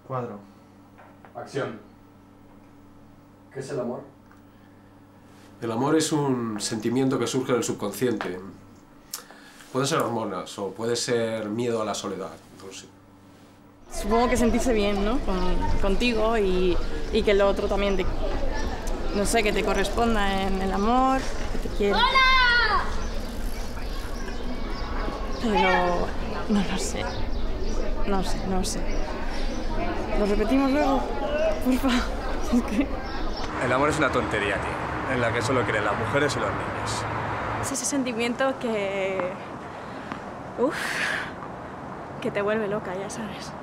Cuadro. Acción. ¿Qué es el amor? El amor es un sentimiento que surge del subconsciente. Puede ser hormonas o puede ser miedo a la soledad, no lo sé. Supongo que sentirse bien, ¿no? Contigo y que el otro también te, no sé, que te corresponda en el amor, que te quiera. ¡Hola! Pero no lo sé. No sé. ¿Lo repetimos luego? Por favor. Es que... El amor es una tontería, tío, en la que solo creen las mujeres y los niños. Es ese sentimiento que... que te vuelve loca, ya sabes.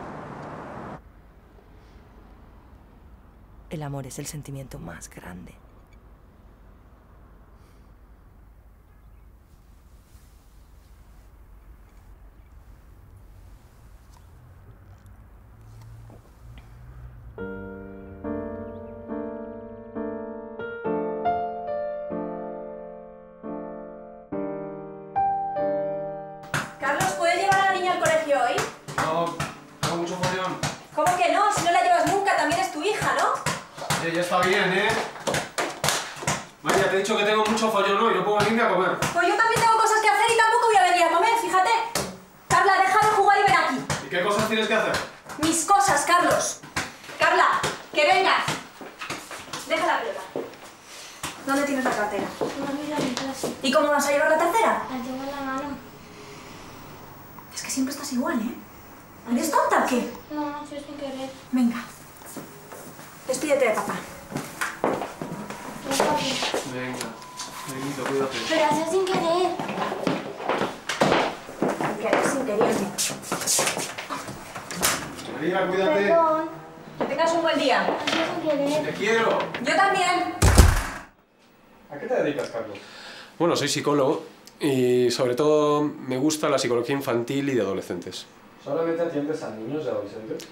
El amor es el sentimiento más grande. Carlos, ¿puedes llevar a la niña al colegio hoy? No, tengo mucho follón. ¿Cómo que no? Si no la llevas nunca, también es tu hija, ¿no? Ya está bien, ¿eh? María, te he dicho que tengo mucho follón hoy, no puedo venir a comer. Pues yo también tengo cosas que hacer y tampoco voy a venir a comer, fíjate. Carla, deja de jugar y ven aquí. ¿Y qué cosas tienes que hacer? Mis cosas, Carlos. Carla, que vengas. Deja la pelota. ¿Dónde tienes la cartera? No, mira mi clase. ¿Y cómo vas a llevar la tercera? La llevo en la mano. Es que siempre estás igual, ¿eh? ¿Eres tonta o qué? No, no, si es sin querer. Venga. Despídete de papá. No, papi. Venga, Benito, cuídate. Pero ha sido sin querer. Sin querer. María, cuídate. Perdón. Que tengas un buen día. Ha sido sin querer. Te quiero. Yo también. ¿A qué te dedicas, Carlos? Bueno, soy psicólogo y sobre todo me gusta la psicología infantil y de adolescentes. ¿Solamente atiendes a niños y adolescentes?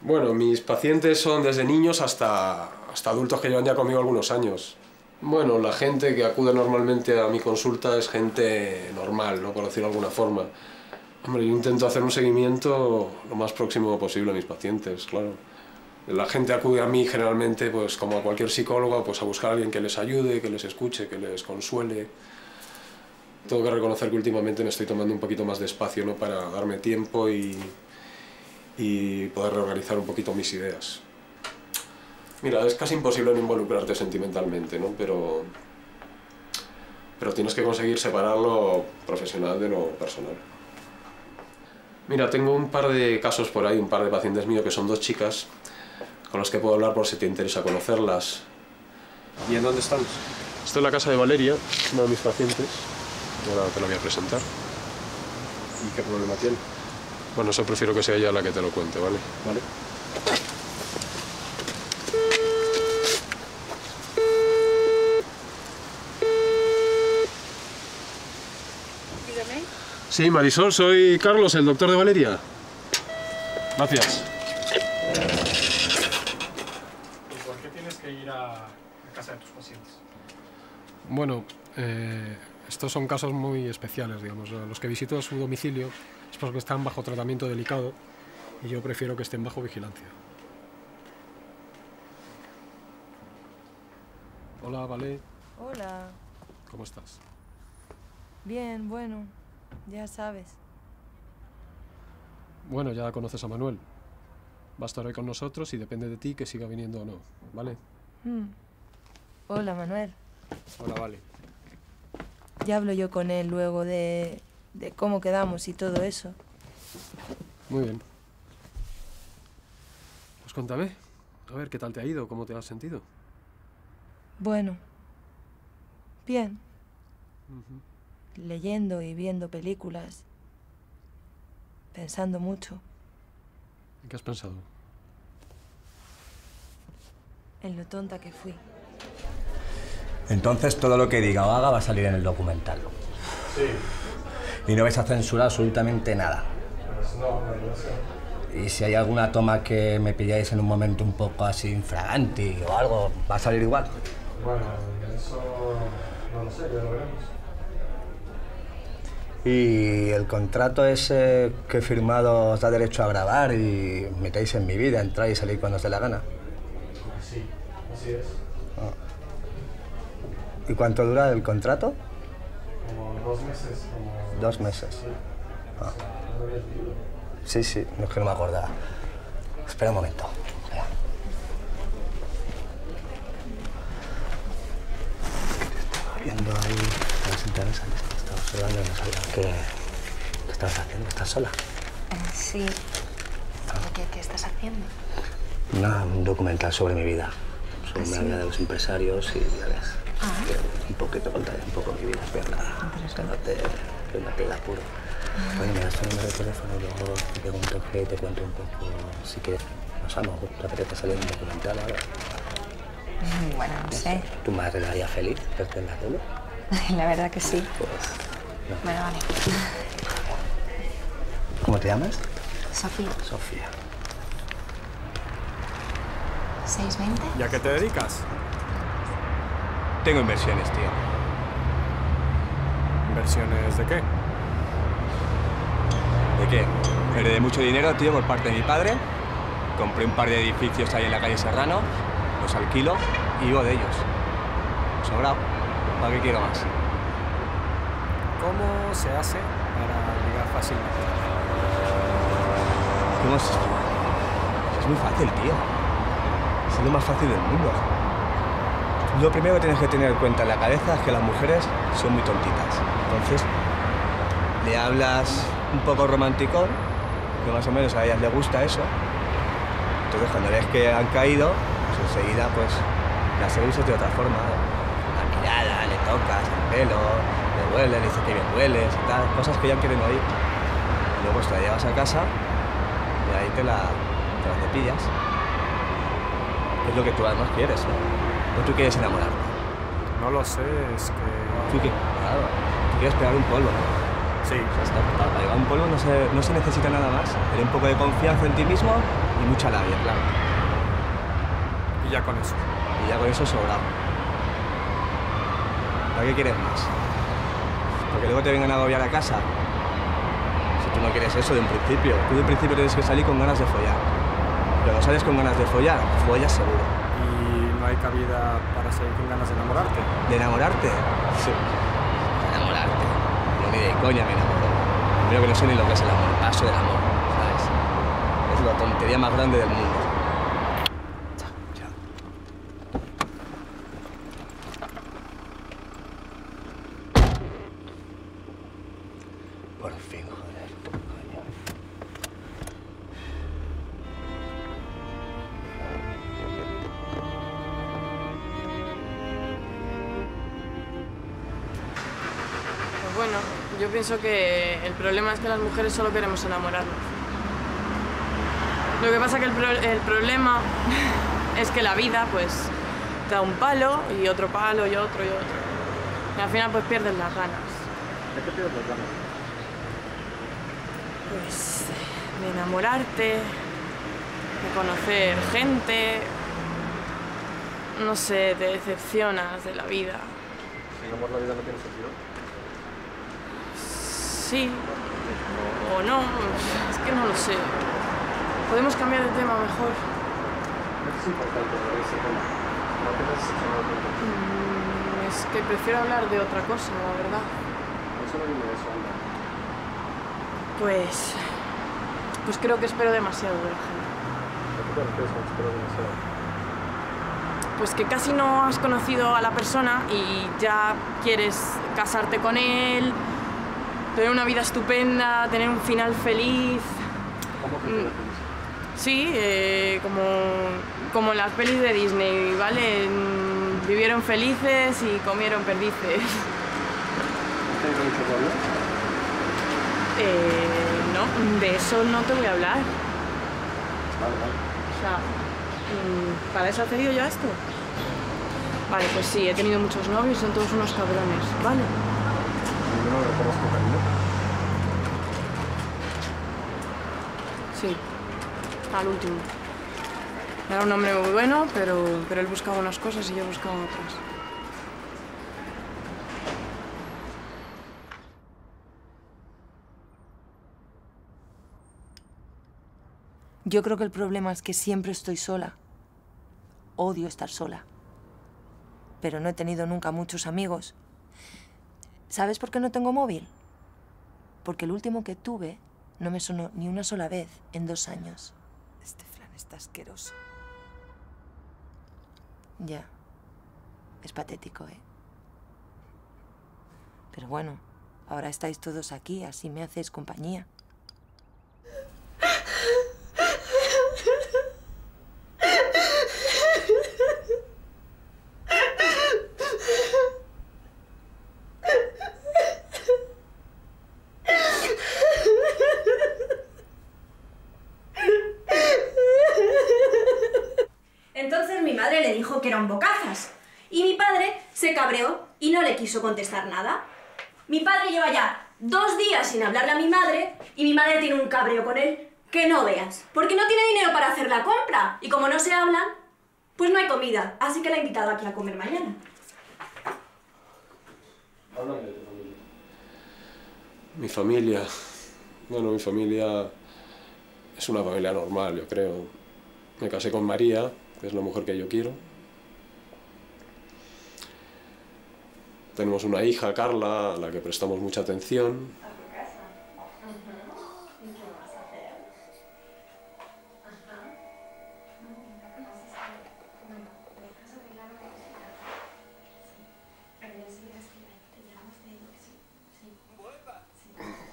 Bueno, mis pacientes son desde niños hasta adultos que llevan ya conmigo algunos años. Bueno, la gente que acude normalmente a mi consulta es gente normal, ¿no? Por decirlo de alguna forma. Hombre, yo intento hacer un seguimiento lo más próximo posible a mis pacientes, claro. La gente acude a mí generalmente, pues como a cualquier psicólogo, pues a buscar a alguien que les ayude, que les escuche, que les consuele. Tengo que reconocer que últimamente me estoy tomando un poquito más de espacio, ¿no? Para darme tiempo y poder reorganizar un poquito mis ideas. Mira, es casi imposible no involucrarte sentimentalmente, ¿no? Pero tienes que conseguir separar lo profesional de lo personal. Mira, tengo un par de casos por ahí, un par de pacientes míos que son dos chicas con los que puedo hablar por si te interesa conocerlas. ¿Y en dónde están? Estoy en la casa de Valeria, una de mis pacientes. Ahora te la voy a presentar. ¿Y qué problema tiene? Bueno, eso prefiero que sea ella la que te lo cuente, ¿vale? Vale. Dígame. Sí, Marisol, soy Carlos, el doctor de Valeria. Gracias. ¿Y por qué tienes que ir a casa de tus pacientes? Bueno, estos son casos muy especiales, digamos. Los que visito a su domicilio es porque están bajo tratamiento delicado y yo prefiero que estén bajo vigilancia. Hola, Vale. Hola. ¿Cómo estás? Bien, bueno, ya sabes. Bueno, ya conoces a Manuel. Va a estar hoy con nosotros y depende de ti que siga viniendo o no, ¿vale? Hola, Manuel. Hola, Vale. Ya hablo yo con él luego de cómo quedamos y todo eso. Muy bien. Pues cuéntame, a ver, ¿qué tal te ha ido? ¿Cómo te has sentido? Bueno, bien. Leyendo y viendo películas. Pensando mucho. ¿En qué has pensado? En lo tonta que fui. Entonces todo lo que diga o haga va a salir en el documental. Sí. Y no vais a censurar absolutamente nada. Pues no. Y si hay alguna toma que me pilláis en un momento un poco así infraganti o algo, ¿va a salir igual? Bueno, eso no lo sé, ya lo veremos. Y el contrato ese que he firmado os da derecho a grabar y metéis en mi vida, entrar y salir cuando os dé la gana. Sí, así es. Ah. ¿Y cuánto dura el contrato? Como 2 meses. Como... 2 meses. Sí. Ah. ¿No habías leído? Sí, sí, no es que no me acordaba. Espera un momento. Espera. Estaba viendo ahí las intereses. Estaba observando y no sabía qué estabas haciendo. ¿Estás sola? Sí. ¿Qué estás haciendo? Un documental sobre mi vida. Sobre la vida de los empresarios y ya ves. Que un poquito contaré un poco mi vida. Verla. Que no te la apuro. Bueno, me das tu número de teléfono y luego te pego un toque y te cuento un poco. Si quieres, nos vamos, ¿te apetece salir un documental ahora? Bueno, no sé. ¿Tu madre la haría feliz verte en la tele? La verdad que sí. Pues, no. Bueno, vale. ¿Cómo te llamas? Sofía. Sofía. 620. ¿Y a qué te dedicas? Tengo inversiones, tío. ¿Inversiones de qué? ¿De qué? Heredé mucho dinero, tío, por parte de mi padre. Compré un par de edificios ahí en la calle Serrano, los alquilo y vivo de ellos. Sobrado. ¿Para qué quiero más? ¿Cómo se hace para ligar fácilmente? ¿Cómo es? Es muy fácil, tío. Es lo más fácil del mundo. Lo primero que tienes que tener en cuenta en la cabeza es que las mujeres son muy tontitas. Entonces, le hablas un poco romántico, que más o menos a ellas les gusta eso. Entonces, cuando ves que han caído, pues enseguida pues las seduces de otra forma. La mirada, le tocas el pelo, le hueles, le dices que bien hueles y tal. Cosas que ya quieren oír. Y luego te la llevas a casa y ahí te la cepillas. Es lo que tú además quieres, ¿no? ¿O tú quieres enamorarte? No lo sé, es que... ¿Tú qué? Claro, tú quieres pegar un polvo, ¿no? Sí. Ya está. Para pegar un polvo no se necesita nada más. Tener un poco de confianza en ti mismo y mucha labia, claro. Y ya con eso. Y ya con eso sobrado. ¿Para qué quieres más? Porque luego te vengan a agobiar a casa. Si tú no quieres eso de un principio. Tú de un principio tienes que salir con ganas de follar. Pero no sales con ganas de follar, follas seguro. ¿Y no hay cabida para salir con ganas de enamorarte? ¿De enamorarte? Sí. De enamorarte. No, ni de coña me enamoro. Primero que no sé ni lo que es el amor. Paso del amor, ¿sabes? Es la tontería más grande del mundo. Por fin, joder, coño. Pues bueno, yo pienso que el problema es que las mujeres solo queremos enamorarnos. Lo que pasa es que el problema es que la vida pues te da un palo y otro palo y otro y otro. Y al final pues pierdes las ganas. ¿De qué pierdes las ganas? Pues de enamorarte, de conocer gente, no sé, te decepcionas de la vida. ¿Sin amor la vida no tiene sentido? Sí, o no, es que no lo sé. ¿Podemos cambiar de tema mejor? Es importante ese tema. No te necesitas nada. Es que prefiero hablar de otra cosa, la verdad. Eso no viene de eso, anda. Pues creo que espero demasiado de la gente. ¿A qué te refieres con espero demasiado? Pues que casi no has conocido a la persona y ya quieres casarte con él, tener una vida estupenda, tener un final feliz. ¿Cómo que final feliz? Sí, como en las pelis de Disney, ¿vale? Vivieron felices y comieron perdices. ¿Has tenido mucho que hablar? No, de eso no te voy a hablar. Vale. O sea, ¿para eso has pedido yo esto? Vale, pues sí, he tenido muchos novios y son todos unos cabrones, ¿vale? Ninguno lo conozco, cariño. Sí, al último. Era un hombre muy bueno, pero él buscaba unas cosas y yo buscaba otras. Yo creo que el problema es que siempre estoy sola. Odio estar sola. Pero no he tenido nunca muchos amigos. ¿Sabes por qué no tengo móvil? Porque el último que tuve no me sonó ni una sola vez en 2 años. Este flan está asqueroso. Ya. Es patético, ¿eh? Pero bueno, ahora estáis todos aquí, así me hacéis compañía. Entonces mi madre le dijo que era un bocazas. Y mi padre se cabreó y no le quiso contestar nada. Mi padre lleva ya 2 días sin hablarle a mi madre y mi madre tiene un cabreo con él que no veas. Porque no tiene dinero para hacer la compra. Y como no se hablan, pues no hay comida. Así que la he invitado aquí a comer mañana. Háblame de tu familia. Mi familia... Bueno, mi familia es una familia normal, yo creo. Me casé con María, que es la mujer que yo quiero. Tenemos una hija, Carla, a la que prestamos mucha atención.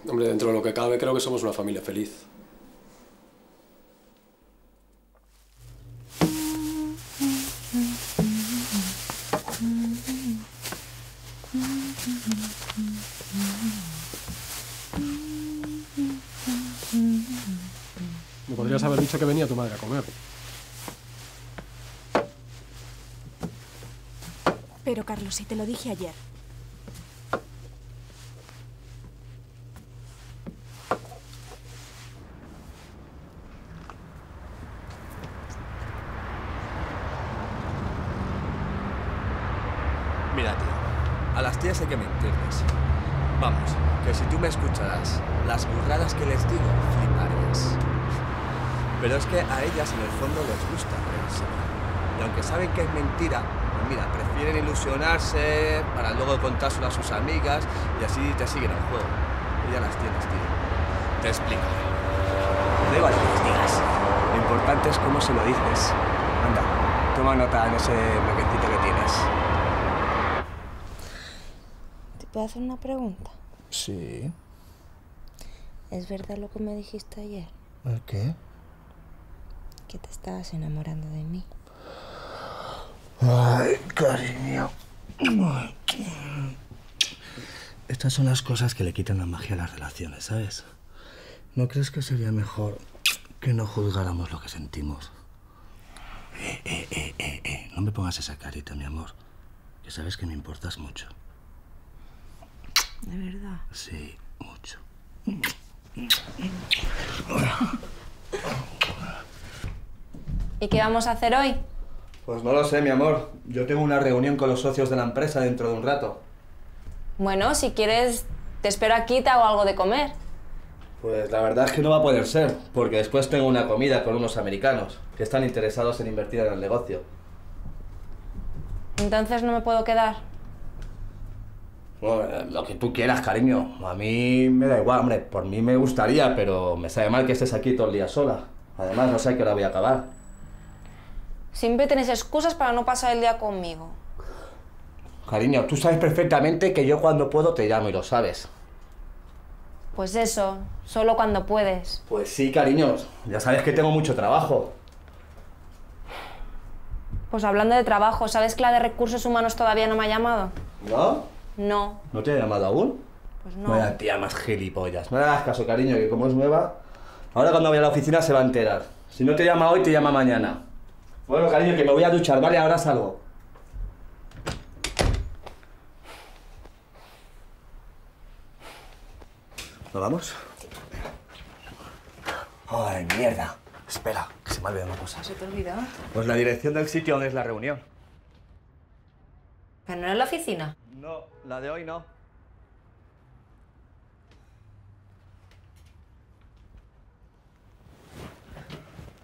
Hombre, dentro de lo que cabe, creo que somos una familia feliz. Me podrías haber dicho que venía tu madre a comer. Pero, Carlos, si te lo dije ayer. Mira, tío, a las tías hay que mentirles. Vamos, que si tú me escucharas las burradas que les digo, fliparías. Pero es que a ellas en el fondo les gusta reírse. Y aunque saben que es mentira, pues mira, prefieren ilusionarse para luego contárselo a sus amigas y así te siguen el juego. Y ya las tienes, tío. Te explico. Da igual lo que les digas. Lo importante es cómo se lo dices. Anda, toma nota en ese bloquecito que tienes. ¿Te puedo hacer una pregunta? Sí. ¿Es verdad lo que me dijiste ayer? ¿El qué? Que te estabas enamorando de mí. Ay, cariño. Ay. Estas son las cosas que le quitan la magia a las relaciones, ¿sabes? ¿No crees que sería mejor que no juzgáramos lo que sentimos? No me pongas esa carita, mi amor. Que sabes que me importas mucho. ¿De verdad? Sí, mucho. ¿Y qué vamos a hacer hoy? Pues no lo sé, mi amor. Yo tengo una reunión con los socios de la empresa dentro de un rato. Bueno, si quieres, te espero aquí y te hago algo de comer. Pues la verdad es que no va a poder ser, porque después tengo una comida con unos americanos que están interesados en invertir en el negocio. Entonces no me puedo quedar. Bueno, lo que tú quieras, cariño. A mí me da igual, hombre. Por mí me gustaría, pero me sabe mal que estés aquí todo el día sola. Además, no sé a qué hora voy a acabar. Siempre tienes excusas para no pasar el día conmigo. Cariño, tú sabes perfectamente que yo cuando puedo te llamo y lo sabes. Pues eso, solo cuando puedes. Pues sí, cariño. Ya sabes que tengo mucho trabajo. Pues hablando de trabajo, ¿sabes que la de recursos humanos todavía no me ha llamado? ¿No? No. ¿No te ha llamado aún? Pues no. Vaya tía más gilipollas. No le hagas caso, cariño, que como es nueva, ahora cuando vaya a la oficina se va a enterar. Si no te llama hoy, te llama mañana. Bueno, cariño, que me voy a duchar, ¿vale? Ahora salgo. ¿Nos vamos? Ay, mierda. Espera, que se me ha olvidado una cosa. ¿Se te olvidó? Pues la dirección del sitio donde es la reunión. ¿Pero no es la oficina? No, la de hoy no.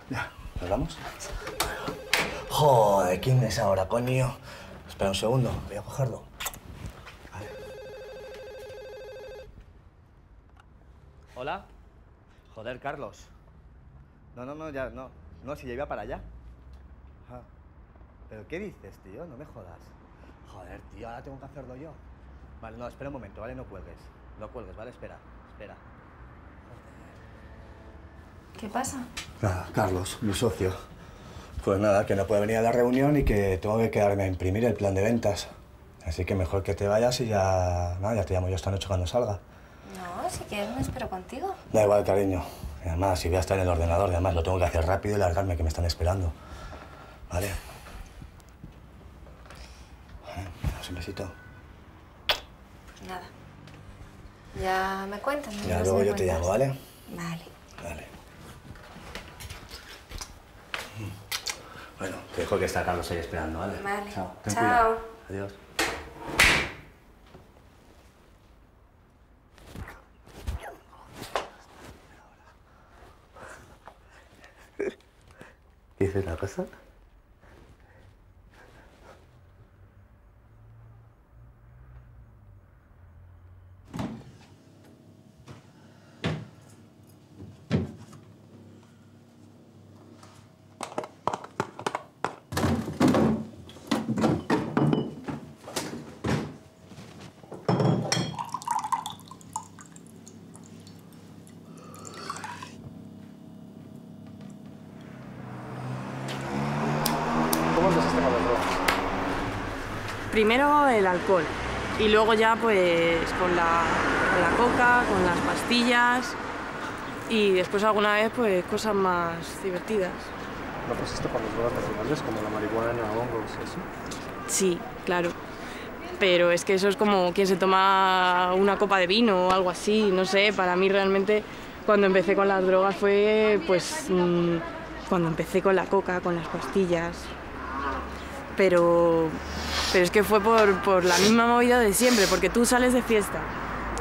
Ya, ¿nos vamos? Joder, ¿quién es ahora, coño? Espera un segundo, voy a cogerlo. Vale. ¿Hola? Joder, Carlos. No, ya, no. No, si ya iba para allá. Ah. ¿Pero qué dices, tío? No me jodas. Joder, tío, ahora tengo que hacerlo yo. Vale, no, espera un momento, ¿vale? No cuelgues. No cuelgues, ¿vale? Espera. ¿Qué pasa? Nada, Carlos, mi socio. Pues nada, que no puede venir a la reunión y que tengo que quedarme a imprimir el plan de ventas. Así que mejor que te vayas y ya... Nada, ya te llamo yo esta noche cuando salga. No, si quieres me espero contigo. Da igual, cariño. Y además, si voy a estar en el ordenador, y además lo tengo que hacer rápido y largarme, que me están esperando. ¿Vale? Daos un besito. Pues nada. Ya me cuentan. Ya luego yo te llamo, ¿vale? Vale. Vale. Bueno, te dejo que está Carlos ahí esperando, ¿vale? Vale. Chao. Ten Chao. cuidado. Adiós. ¿Qué dices la cosa? ¿Cómo empezaste con las drogas? Primero el alcohol y luego ya pues con la coca, con las pastillas y después alguna vez pues cosas más divertidas. ¿No pasaste por las drogas naturales como la marihuana, hongos y eso? Sí, claro. Pero es que eso es como quien se toma una copa de vino o algo así, no sé, para mí realmente cuando empecé con las drogas fue pues cuando empecé con la coca, con las pastillas. Pero es que fue por la misma movida de siempre, porque tú sales de fiesta,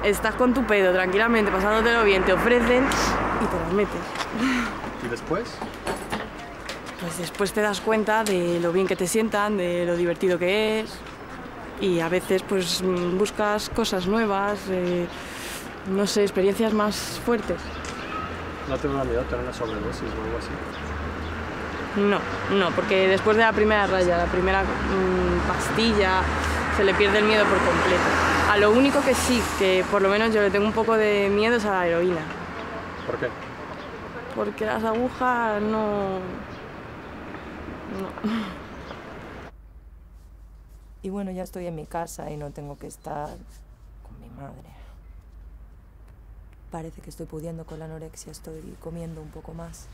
estás con tu pedo tranquilamente, pasándotelo bien, te ofrecen y te las metes. ¿Y después? Pues después te das cuenta de lo bien que te sientan, de lo divertido que es y a veces pues buscas cosas nuevas, no sé, experiencias más fuertes. ¿No te da miedo tener una sobredosis o algo así? No, porque después de la primera raya, la primera pastilla, se le pierde el miedo por completo. A lo único que sí, que por lo menos yo le tengo un poco de miedo es a la heroína. ¿Por qué? Porque las agujas no. Y bueno, ya estoy en mi casa y no tengo que estar con mi madre. Parece que estoy pudiendo con la anorexia, estoy comiendo un poco más.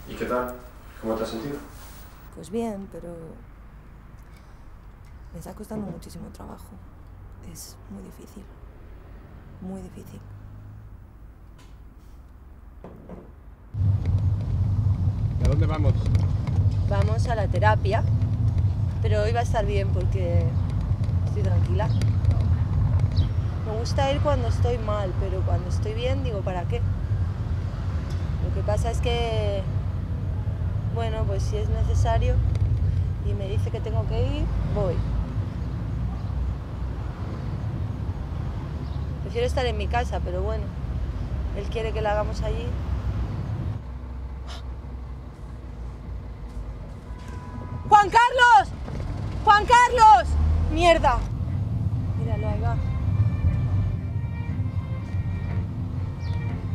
¿Y qué tal? ¿Cómo te has sentido? Pues bien, pero me está costando muchísimo trabajo. Es muy difícil. Muy difícil. ¿A dónde vamos? Vamos a la terapia, pero hoy va a estar bien porque estoy tranquila. Me gusta ir cuando estoy mal, pero cuando estoy bien digo, ¿para qué? Lo que pasa es que, bueno, pues si es necesario y me dice que tengo que ir, voy. Prefiero estar en mi casa, pero bueno, él quiere que la hagamos allí. ¡Juan Carlos! ¡Juan Carlos! ¡Mierda! Míralo, ahí va.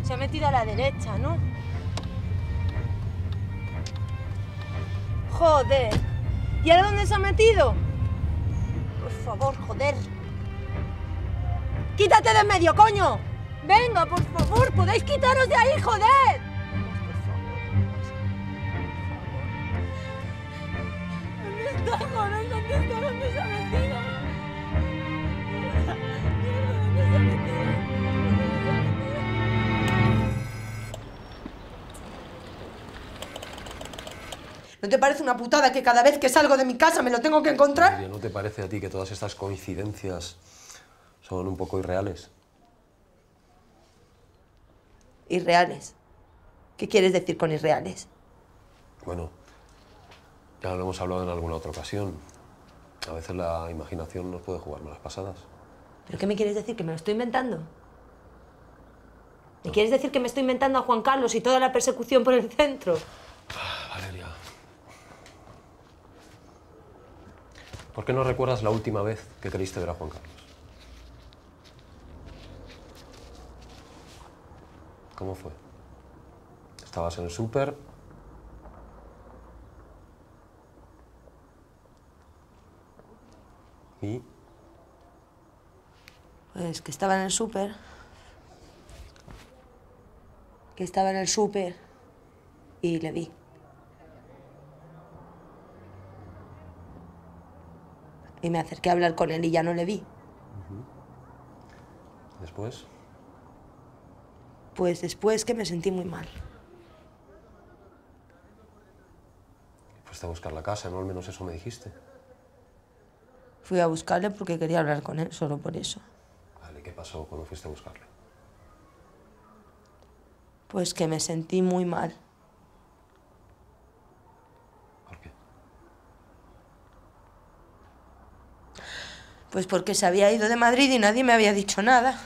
Se ha metido a la derecha, ¿no? ¡Joder! ¿Y ahora dónde se ha metido? Por favor, joder. ¡Quítate de en medio, coño! ¡Venga, por favor! ¡Podéis quitaros de ahí, joder! ¿Dónde está, joder? ¿Dónde está? ¿Dónde se ha metido? Mierda, ¿dónde se ha metido? ¿No te parece una putada que cada vez que salgo de mi casa me lo tengo que encontrar? Oye, ¿no te parece a ti que todas estas coincidencias son un poco irreales? Irreales. ¿Qué quieres decir con irreales? Bueno, ya lo hemos hablado en alguna otra ocasión. A veces la imaginación nos puede jugar malas pasadas. ¿Pero qué me quieres decir? ¿Que me lo estoy inventando? ¿Me quieres decir que me estoy inventando a Juan Carlos y toda la persecución por el centro? Valeria. ¿Por qué no recuerdas la última vez que queriste ver a Juan Carlos? ¿Cómo fue? ¿Estabas en el súper? ¿Y? Pues que estaba en el súper. Que estaba en el súper y le vi. Y me acerqué a hablar con él y ya no le vi. ¿Después? Pues después que me sentí muy mal. Fuiste a buscar la casa, ¿no? Al menos eso me dijiste. Fui a buscarle porque quería hablar con él, solo por eso. Vale, ¿qué pasó cuando fuiste a buscarle? Pues que me sentí muy mal. ¿Por qué? Pues porque se había ido de Madrid y nadie me había dicho nada.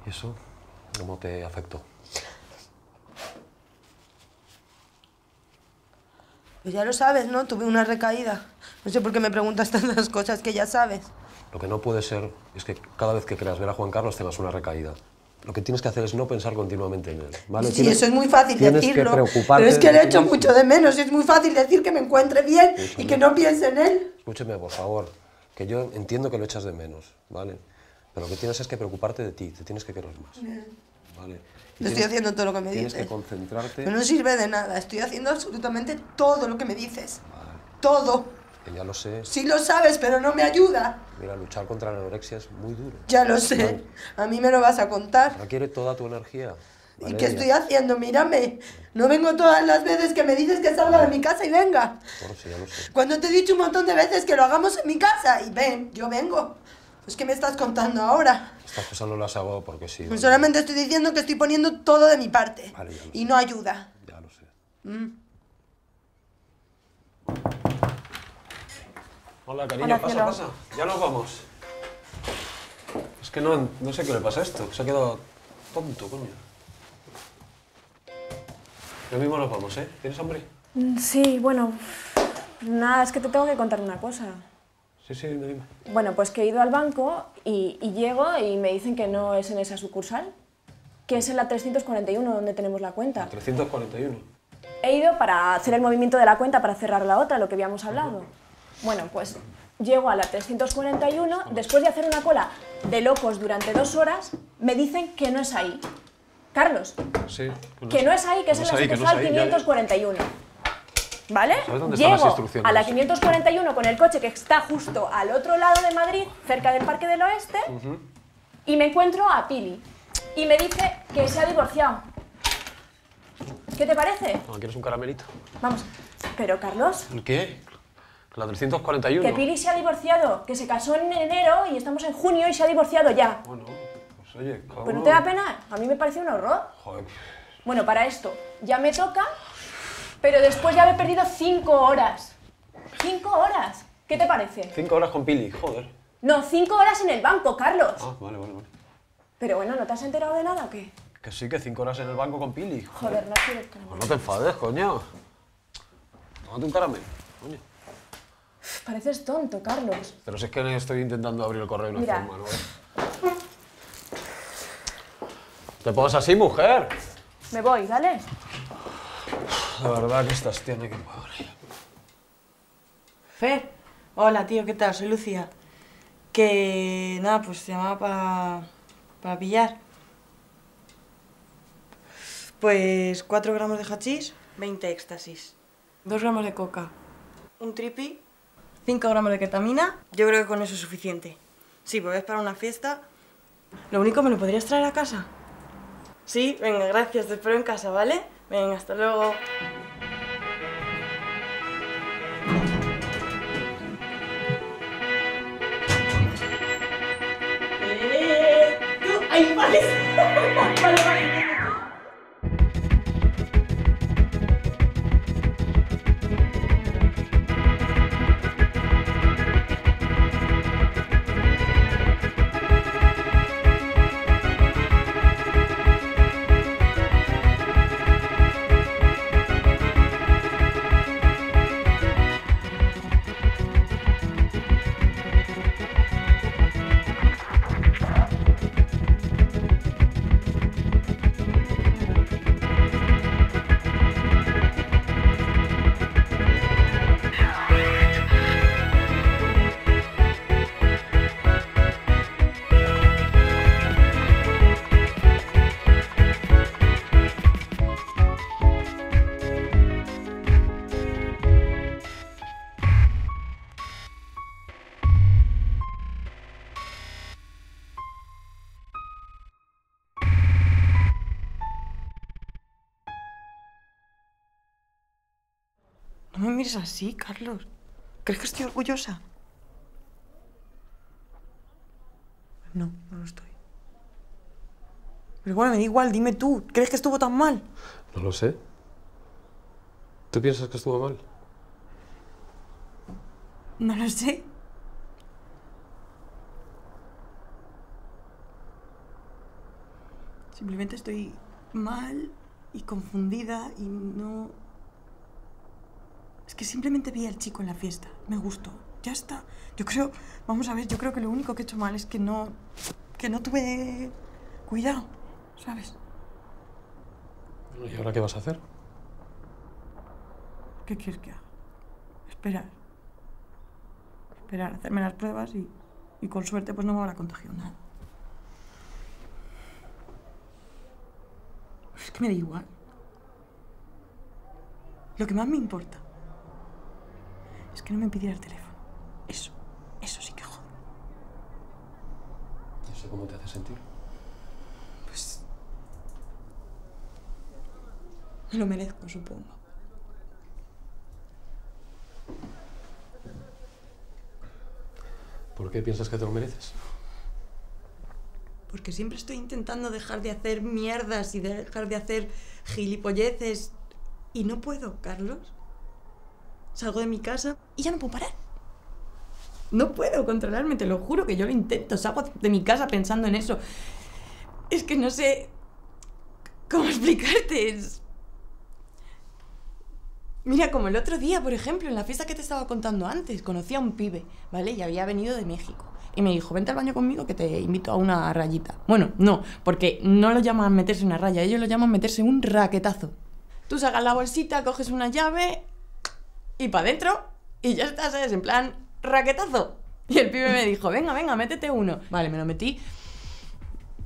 ¿Y eso cómo te afectó? Pues ya lo sabes, ¿no? Tuve una recaída. No sé por qué me preguntas tantas cosas que ya sabes. Lo que no puede ser es que cada vez que quieras ver a Juan Carlos tengas una recaída. Lo que tienes que hacer es no pensar continuamente en él, ¿vale? Sí, eso es muy fácil decirlo. Tienes que preocuparte. Pero es que le echo mucho de menos. Es muy fácil decir que me encuentre bien y que no piense en él. Escúcheme, por favor, que yo entiendo que lo echas de menos, ¿vale? Pero lo que tienes es que preocuparte de ti, te tienes que querer más, ¿vale? Y Estoy haciendo todo lo que me tienes dices. que concentrarte... Pero no sirve de nada. Estoy haciendo absolutamente todo lo que me dices. Todo. Que ya lo sé. Sí lo sabes, pero no me ayuda. Mira, luchar contra la anorexia es muy duro. Ya lo sé. Vale. A mí me lo vas a contar. Requiere toda tu energía. ¿Y Valeria. qué estoy haciendo? Mírame. No vengo todas las veces que me dices que salga de mi casa y venga. Bueno, sí, ya lo sé. Cuando te he dicho un montón de veces que lo hagamos en mi casa y ven, yo vengo. Pues ¿qué me estás contando ahora? Estas cosas no las hago porque sí. Pues solamente estoy diciendo que estoy poniendo todo de mi parte. Vale, ya lo y no ayuda. Ya lo sé. Hola, cariño, Hola, pasa, cielo. pasa. Ya nos vamos. Es que no sé qué le pasa a esto. Se ha quedado tonto, coño. Lo mismo nos vamos, ¿eh? ¿Tienes hambre? Sí, bueno, nada, es que te tengo que contar una cosa. Sí, dime. Bueno, pues que he ido al banco y llego y me dicen que no es en esa sucursal, que es en la 341 donde tenemos la cuenta. 341. He ido para hacer el movimiento de la cuenta para cerrar la otra, lo que habíamos hablado. Bueno, pues llego a la 341, después de hacer una cola de locos durante 2 horas, me dicen que no es ahí. Carlos, Sí. que no es ahí, que es en la sucursal 541. ¿Vale? ¿Sabes dónde están las Llego instrucciones? a la 541 con el coche que está justo al otro lado de Madrid, cerca del Parque del Oeste, y me encuentro a Pili. Y me dice que se ha divorciado. ¿Qué te parece? ¿Quieres un caramelito? Vamos. Pero, Carlos, ¿El qué? La 341. que Pili se ha divorciado, que se casó en enero y estamos en junio y se ha divorciado ya. Bueno, pues oye, cabrón. ¿Pero no te da pena? A mí me parece un horror. Joder. Bueno, para esto ya me toca, pero después ya he perdido 5 horas. 5 horas. ¿Qué te parece? 5 horas con Pili, joder. No, 5 horas en el banco, Carlos. Ah, vale. Pero bueno, ¿no te has enterado de nada o qué? Que sí, que 5 horas en el banco con Pili. Joder, no quiero que Pues no te enfades, coño. Tómate un caramelo, coño. Pareces tonto, Carlos. Pero si es que estoy intentando abrir el correo y no hay Mira. forma, ¿no? ¿Te pones así, mujer? Me voy, ¿vale? La verdad que estás tiene que pagar. Fer, hola tío, ¿qué tal? Soy Lucía. Que nada, pues te llamaba para pillar. Pues 4 gramos de hachís, 20 éxtasis, 2 gramos de coca, un tripi, 5 gramos de ketamina. Yo creo que con eso es suficiente. Sí, pues es para una fiesta. Lo único, ¿me lo podrías traer a casa? Sí, venga, gracias, te espero en casa, ¿vale? Venga, hasta luego. ¡Ahí vale! Vale. me mires así, Carlos. ¿Crees que estoy orgullosa? No, no lo estoy. Pero bueno, me da igual, dime tú. ¿Crees que estuvo tan mal? No lo sé. ¿Tú piensas que estuvo mal? No lo sé. Simplemente estoy mal y confundida y no... Es que simplemente vi al chico en la fiesta. Me gustó. Ya está. Yo creo... Vamos a ver, yo creo que lo único que he hecho mal es que no tuve cuidado, ¿sabes? ¿Y ahora qué vas a hacer? ¿Qué quieres que haga? Esperar. Esperar, hacerme las pruebas y con suerte pues no me habrá contagiado nada. Es que me da igual. Lo que más me importa es que no me pidiera el teléfono. Eso sí que jode. ¿Y eso cómo te hace sentir? Pues... me lo merezco, supongo. ¿Por qué piensas que te lo mereces? Porque siempre estoy intentando dejar de hacer mierdas y dejar de hacer gilipolleces. Y no puedo, Carlos. Salgo de mi casa y ya no puedo parar. No puedo controlarme, te lo juro que yo lo intento. Salgo de mi casa pensando en eso. Es que no sé cómo explicarte. Mira, como el otro día, por ejemplo, en la fiesta que te estaba contando antes, conocí a un pibe, ¿vale? Y había venido de México. Y me dijo, vente al baño conmigo que te invito a una rayita. Bueno, no, porque no lo llaman meterse una raya, ellos lo llaman meterse un raquetazo. Tú sacas la bolsita, coges una llave y para adentro y ya estás, ¿sabes? En plan, raquetazo. Y el pibe me dijo, venga, venga, métete uno. Vale, me lo metí.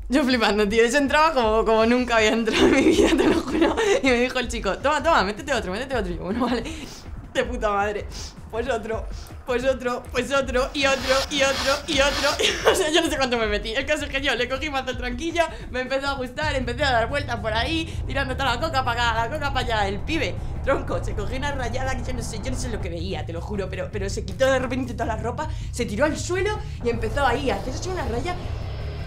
Yo flipando, tío, eso entraba como nunca había entrado en mi vida, te lo juro. Y me dijo el chico, toma, toma, métete otro. Y yo, bueno, vale, de puta madre. Pues otro, pues otro, pues otro, y otro, y otro, y otro. O sea, yo no sé cuánto me metí. El caso es que yo le cogí mazo tranquilla, me empezó a gustar, empecé a dar vueltas por ahí, tirando toda la coca para acá, la coca para allá. El pibe, tronco, se cogió una rayada que yo no sé lo que veía, te lo juro, pero se quitó de repente toda la ropa, se tiró al suelo y empezó ahí a hacerse una raya.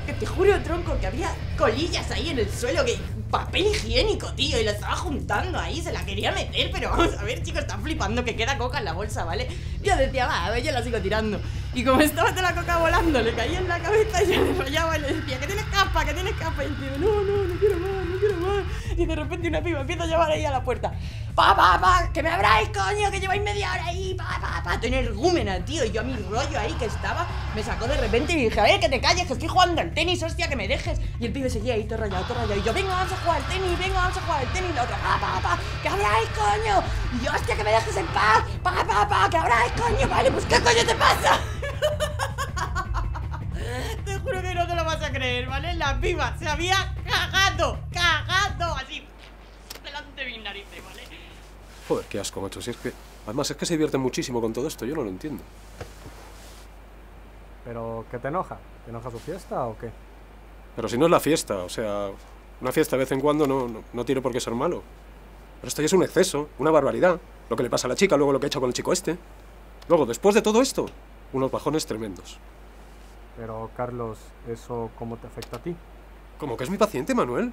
Que te juro, tronco, que había colillas ahí en el suelo, que papel higiénico, tío, y la estaba juntando ahí, se la quería meter, pero vamos a ver, chicos, están flipando que queda coca en la bolsa, ¿vale? Yo decía, va, a ver, yo la sigo tirando. Y como estaba toda la coca volando, le caía en la cabeza y yo le rayaba y le decía, que tienes capa, que tienes capa. Y el tío, no quiero más, no quiero más. Y de repente una piba empieza a llamar ahí a la puerta. Pa, que me abráis, coño, que lleváis media hora ahí, pa, tener gúmena, tío. Y yo a mi rollo ahí que estaba, me sacó de repente y dije, a ver, que te calles, que estoy jugando al tenis, hostia, que me dejes. Y el pibe seguía ahí todo rayado. Y yo, venga, vamos a jugar al tenis, venga, vamos a jugar al tenis. Y la otra, pa, que abráis, coño. Y yo, hostia, que me dejes en paz, pa, que abráis, coño. Vale, pues, ¿qué coño te pasa? Te juro que no te lo vas a creer, ¿vale? La piba se había cagado, así, delante de mis narices, ¿vale? Joder, qué asco, macho. Si es que... Además, es que se divierten muchísimo con todo esto. Yo no lo entiendo. ¿Pero qué te enoja? ¿Te enoja su fiesta o qué? Pero si no es la fiesta, o sea... Una fiesta de vez en cuando no tiene por qué ser malo. Pero esto ya es un exceso, una barbaridad. Lo que le pasa a la chica, luego lo que ha hecho con el chico este. Luego, después de todo esto, unos bajones tremendos. Pero, Carlos, ¿eso cómo te afecta a ti? ¿Cómo que es mi paciente, Manuel?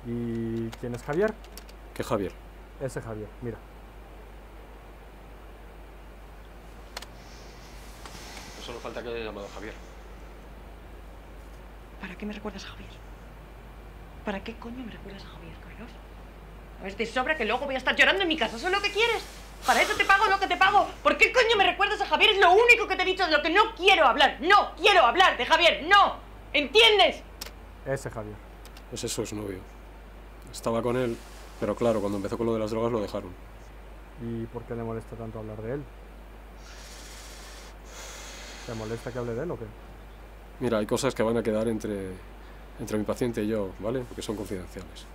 ¿Y quién es Javier? ¿Qué Javier? Ese Javier, mira. Solo falta que haya llamado a Javier. ¿Para qué me recuerdas a Javier? ¿Para qué coño me recuerdas a Javier, Carlos? A ver, te sobra que luego voy a estar llorando en mi casa. ¿Eso es lo que quieres? ¿Para eso te pago lo que te pago? ¿Por qué coño me recuerdas a Javier? Es lo único que te he dicho de lo que no quiero hablar. No quiero hablar de Javier, no. ¿Entiendes? Ese Javier. Ese es su exnovio. Estaba con él, pero claro, cuando empezó con lo de las drogas lo dejaron. ¿Y por qué le molesta tanto hablar de él? ¿Te molesta que hable de él o qué? Mira, hay cosas que van a quedar entre mi paciente y yo, ¿vale? Porque son confidenciales.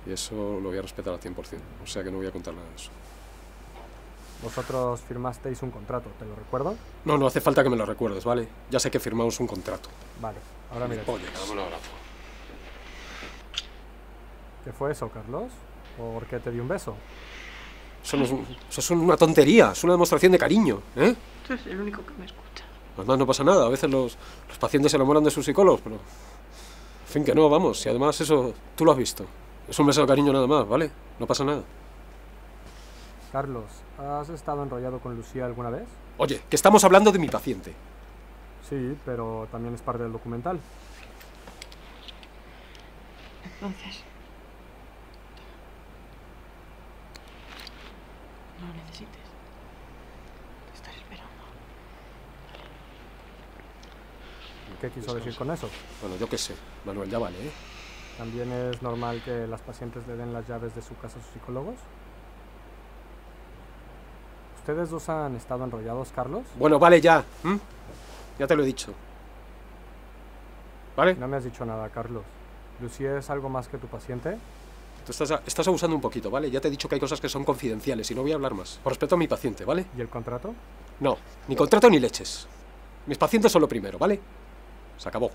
Y eso lo voy a respetar al 100%. O sea que no voy a contar nada de eso. Vosotros firmasteis un contrato, ¿te lo recuerdo? No hace falta que me lo recuerdes, ¿vale? Ya sé que firmamos un contrato. Vale, ahora mira. Oye, dame un abrazo. ¿Qué fue eso, Carlos? ¿Por qué te di un beso? Eso es una tontería, es una demostración de cariño, ¿eh? Tú eres el único que me escucha. Además no pasa nada, a veces los pacientes se enamoran de sus psicólogos, pero... En fin, que no, vamos, y además eso tú lo has visto. Es un beso de cariño nada más, ¿vale? No pasa nada. Carlos, ¿has estado enrollado con Lucía alguna vez? Oye, que estamos hablando de mi paciente. Sí, pero también es parte del documental. Entonces... No lo necesites. Te estaré esperando. ¿Qué quiso decir con eso? Bueno, yo qué sé. Manuel, ya vale, ¿eh? ¿También es normal que las pacientes le den las llaves de su casa a sus psicólogos? ¿Ustedes dos han estado enrollados, Carlos? Bueno, vale ya. Ya te lo he dicho. ¿Vale? No me has dicho nada, Carlos. ¿Lucía es algo más que tu paciente? Tú estás abusando un poquito, ¿vale? Ya te he dicho que hay cosas que son confidenciales y no voy a hablar más. Por respeto a mi paciente, ¿vale? ¿Y el contrato? No, ni contrato ni leches. Mis pacientes son lo primero, ¿vale? Se acabó.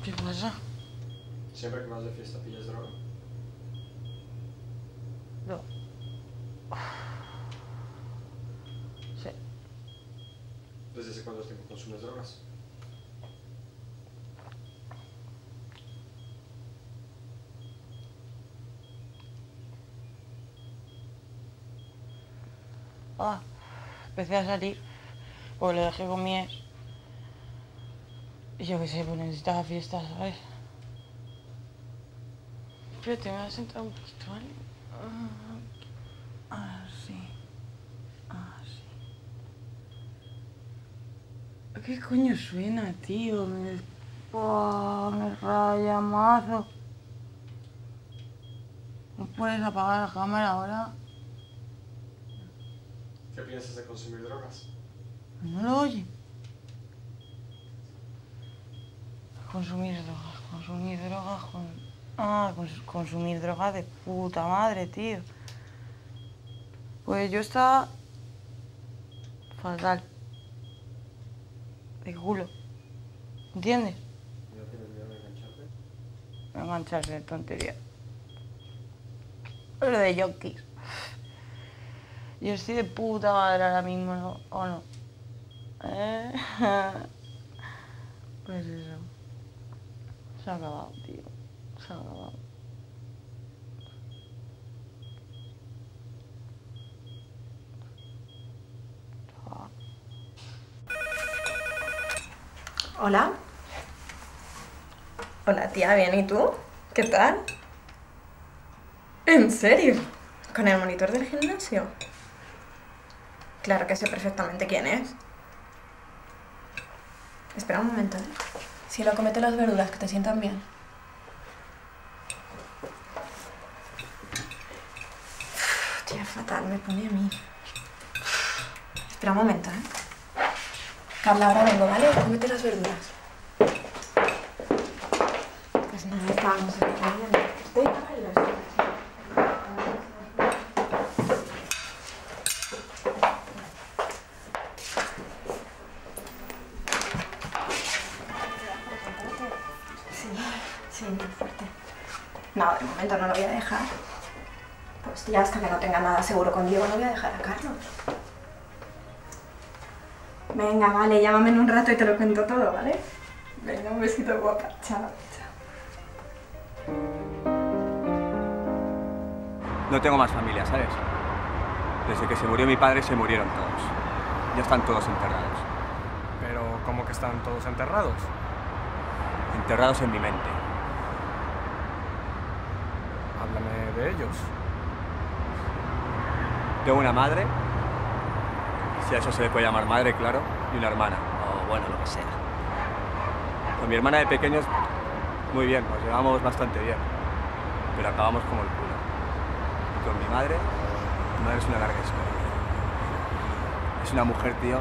¿Qué pasa? ¿Siempre que vas de fiesta pillas droga? No. Sí. ¿Desde hace cuánto tiempo consumes drogas? Empecé a salir, porque lo dejé con mi ex. Y yo qué sé, pues necesitaba fiesta, ¿sabes? Espérate, me voy a sentar un poquito, ¿vale? Así. Así. ¿Qué coño suena, tío? Me raya mazo. ¿No puedes apagar la cámara ahora? ¿Qué piensas de consumir drogas? ¿No lo oye? Consumir drogas, consumir drogas de puta madre, tío. Pues yo estaba fatal. De culo. ¿Entiendes? ¿No tienes miedo de engancharte? Engancharse de tontería. Lo de yonkis. Yo estoy de puta madre ahora mismo, ¿no? ¿O no? Pues eso. Se ha acabado, tío. Se ha acabado. Hola. Hola, tía, bien, ¿y tú? ¿Qué tal? ¿En serio? ¿Con el monitor del gimnasio? Claro que sé perfectamente quién es. Espera un momento, ¿eh? Cielo, cómete las verduras que te sientan bien. Tía, fatal, me pone a mí. Espera un momento, ¿eh? Carla, ahora vengo, ¿vale? Cómete las verduras. Pues nada, estábamos aquí. Estoy para el resto. Sí, muy fuerte. No, de momento no lo voy a dejar. Pues ya hasta que no tenga nada seguro con Diego no voy a dejar a Carlos. Venga, vale, llámame en un rato y te lo cuento todo, ¿vale? Venga, un besito guapa. Chao, chao. No tengo más familia, ¿sabes? Desde que se murió mi padre se murieron todos. Ya están todos enterrados. Pero, ¿cómo que están todos enterrados? Enterrados en mi mente. Háblame de ellos. Tengo una madre, si a eso se le puede llamar madre, claro, y una hermana, o bueno, lo que sea. Con mi hermana de pequeños, muy bien, nos llevamos bastante bien, pero acabamos como el culo. Y con mi madre es una larga historia. Es una mujer, tío,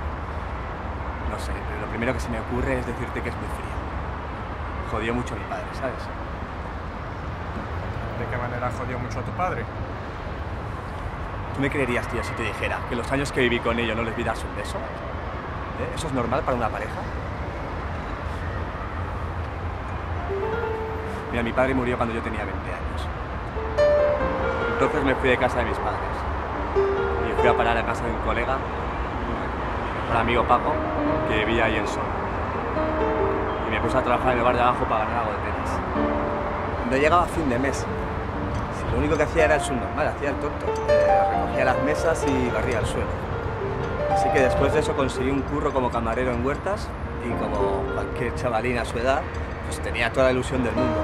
no sé, pero lo primero que se me ocurre es decirte que es muy fría. Jodió mucho a mi padre, ¿sabes? ¿De qué manera jodió mucho a tu padre? ¿Tú me creerías, tío, si te dijera que los años que viví con ellos no les vi dar un beso? ¿Eso es normal para una pareja? Mira, mi padre murió cuando yo tenía 20 años. Entonces me fui de casa de mis padres. Y fui a parar a casa de un colega, mi mejor amigo Paco, que vivía ahí en Sol. Y me puse a trabajar en el bar de abajo para ganar algo de penas. Cuando llegaba a fin de mes, lo único que hacía era el subnormal, hacía el tonto. Recogía las mesas y barría el suelo. Así que después de eso conseguí un curro como camarero en Huertas y como cualquier chavalín a su edad, pues tenía toda la ilusión del mundo.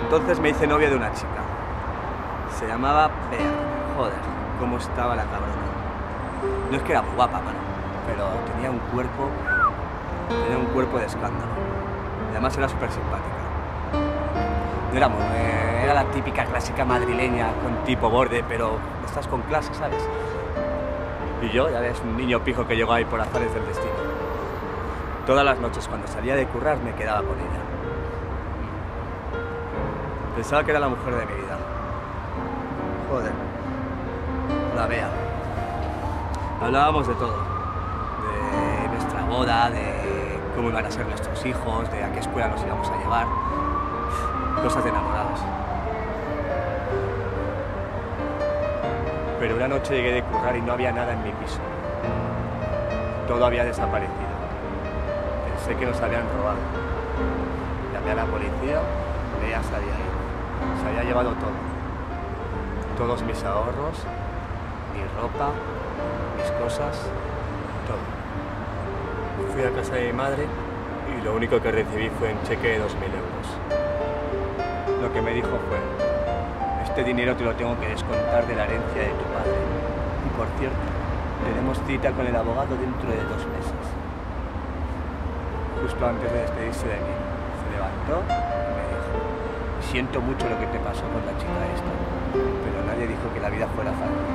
Entonces me hice novia de una chica. Se llamaba Bea. Joder, cómo estaba la cabrona. No es que era muy guapa, mano, pero tenía un cuerpo de escándalo. Y además era súper simpática. Era la típica clásica madrileña con tipo borde, pero estás con clase, ¿sabes? Y yo, ya ves, un niño pijo que llegó ahí por azares del destino. Todas las noches cuando salía de currar me quedaba con ella. Pensaba que era la mujer de mi vida. Joder. La Bea. Hablábamos de todo. De nuestra boda, de cómo iban a ser nuestros hijos, de a qué escuela nos íbamos a llevar. Cosas de enamorados. Pero una noche llegué de currar y no había nada en mi piso. Todo había desaparecido. Pensé que nos habían robado. Llamé a la policía, Bea se había ido. Se había llevado todo. Todos mis ahorros, mi ropa, mis cosas, todo. Fui a casa de mi madre y lo único que recibí fue un cheque de 2.000 euros. Lo que me dijo fue: este dinero te lo tengo que descontar de la herencia de tu padre. Y por cierto, tenemos cita con el abogado dentro de 2 meses. Justo antes de despedirse de mí, se levantó y me dijo: siento mucho lo que te pasó con la chica esta, pero nadie dijo que la vida fuera fácil.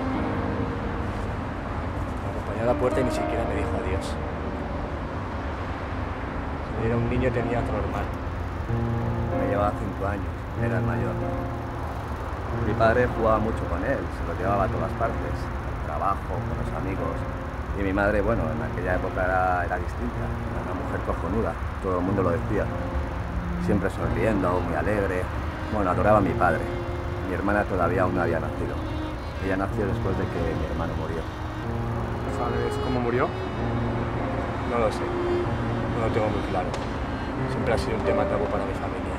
Me acompañó a la puerta y ni siquiera me dijo adiós. Cuando era un niño tenía otro hermano. Me llevaba 5 años. Era el mayor. Mi padre jugaba mucho con él, se lo llevaba a todas partes, al trabajo, con los amigos. Y mi madre, bueno, en aquella época era distinta, era una mujer cojonuda, todo el mundo lo decía. Siempre sonriendo, muy alegre. Bueno, adoraba a mi padre. Mi hermana todavía aún no había nacido. Ella nació después de que mi hermano murió. ¿Sabes cómo murió? No lo sé, no lo tengo muy claro. Siempre ha sido un tema tabú para mi familia.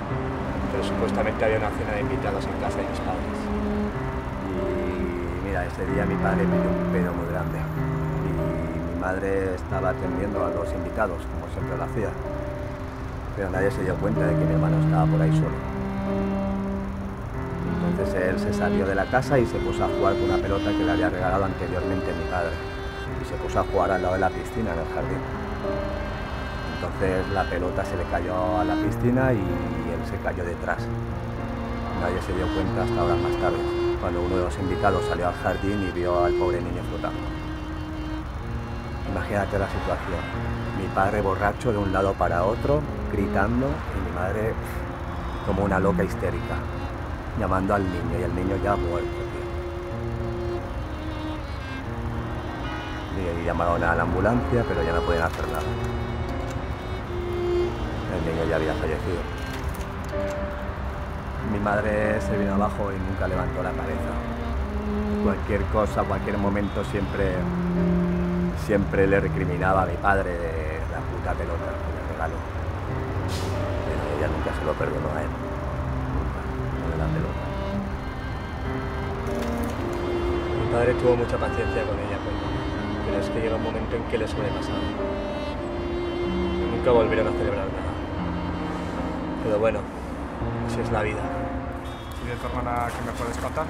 Pero supuestamente había una cena de invitados en casa de mis padres. Y mira, ese día mi padre me dio un pedo muy grande. Y mi madre estaba atendiendo a los invitados, como siempre lo hacía. Pero nadie se dio cuenta de que mi hermano estaba por ahí solo. Entonces él se salió de la casa y se puso a jugar con una pelota que le había regalado anteriormente mi padre. Y se puso a jugar al lado de la piscina, en el jardín. Entonces la pelota se le cayó a la piscina y él se cayó detrás. Nadie se dio cuenta hasta horas más tarde, cuando uno de los invitados salió al jardín y vio al pobre niño flotando. Imagínate la situación. Mi padre borracho de un lado para otro, gritando, y mi madre como una loca histérica, llamando al niño, y el niño ya muerto, tío. Y llamaron a la ambulancia, pero ya no podían hacer nada. El niño ya había fallecido. Mi madre se vino abajo y nunca levantó la cabeza. Cualquier cosa, cualquier momento siempre le recriminaba a mi padre de la puta pelota que le regaló. Pero ella nunca se lo perdonó a él. Nunca, no de la pelota. Mi padre tuvo mucha paciencia con ella, pero es que llega un momento en que le sobrepasaba. Nunca volvieron a celebrar nada. Pero bueno, así es la vida. ¿Y de tu hermana qué me puedes contar?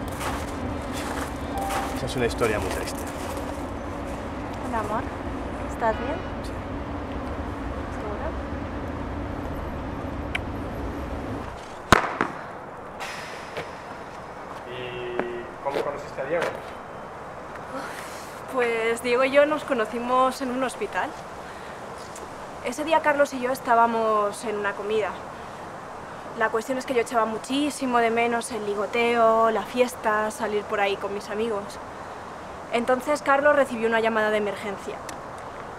Esa es una historia muy triste. Hola, amor. ¿Estás bien? Sí. ¿Seguro? ¿Y cómo conociste a Diego? Pues Diego y yo nos conocimos en un hospital. Ese día Carlos y yo estábamos en una comida. La cuestión es que yo echaba muchísimo de menos el ligoteo, la fiesta, salir por ahí con mis amigos. Entonces Carlos recibió una llamada de emergencia.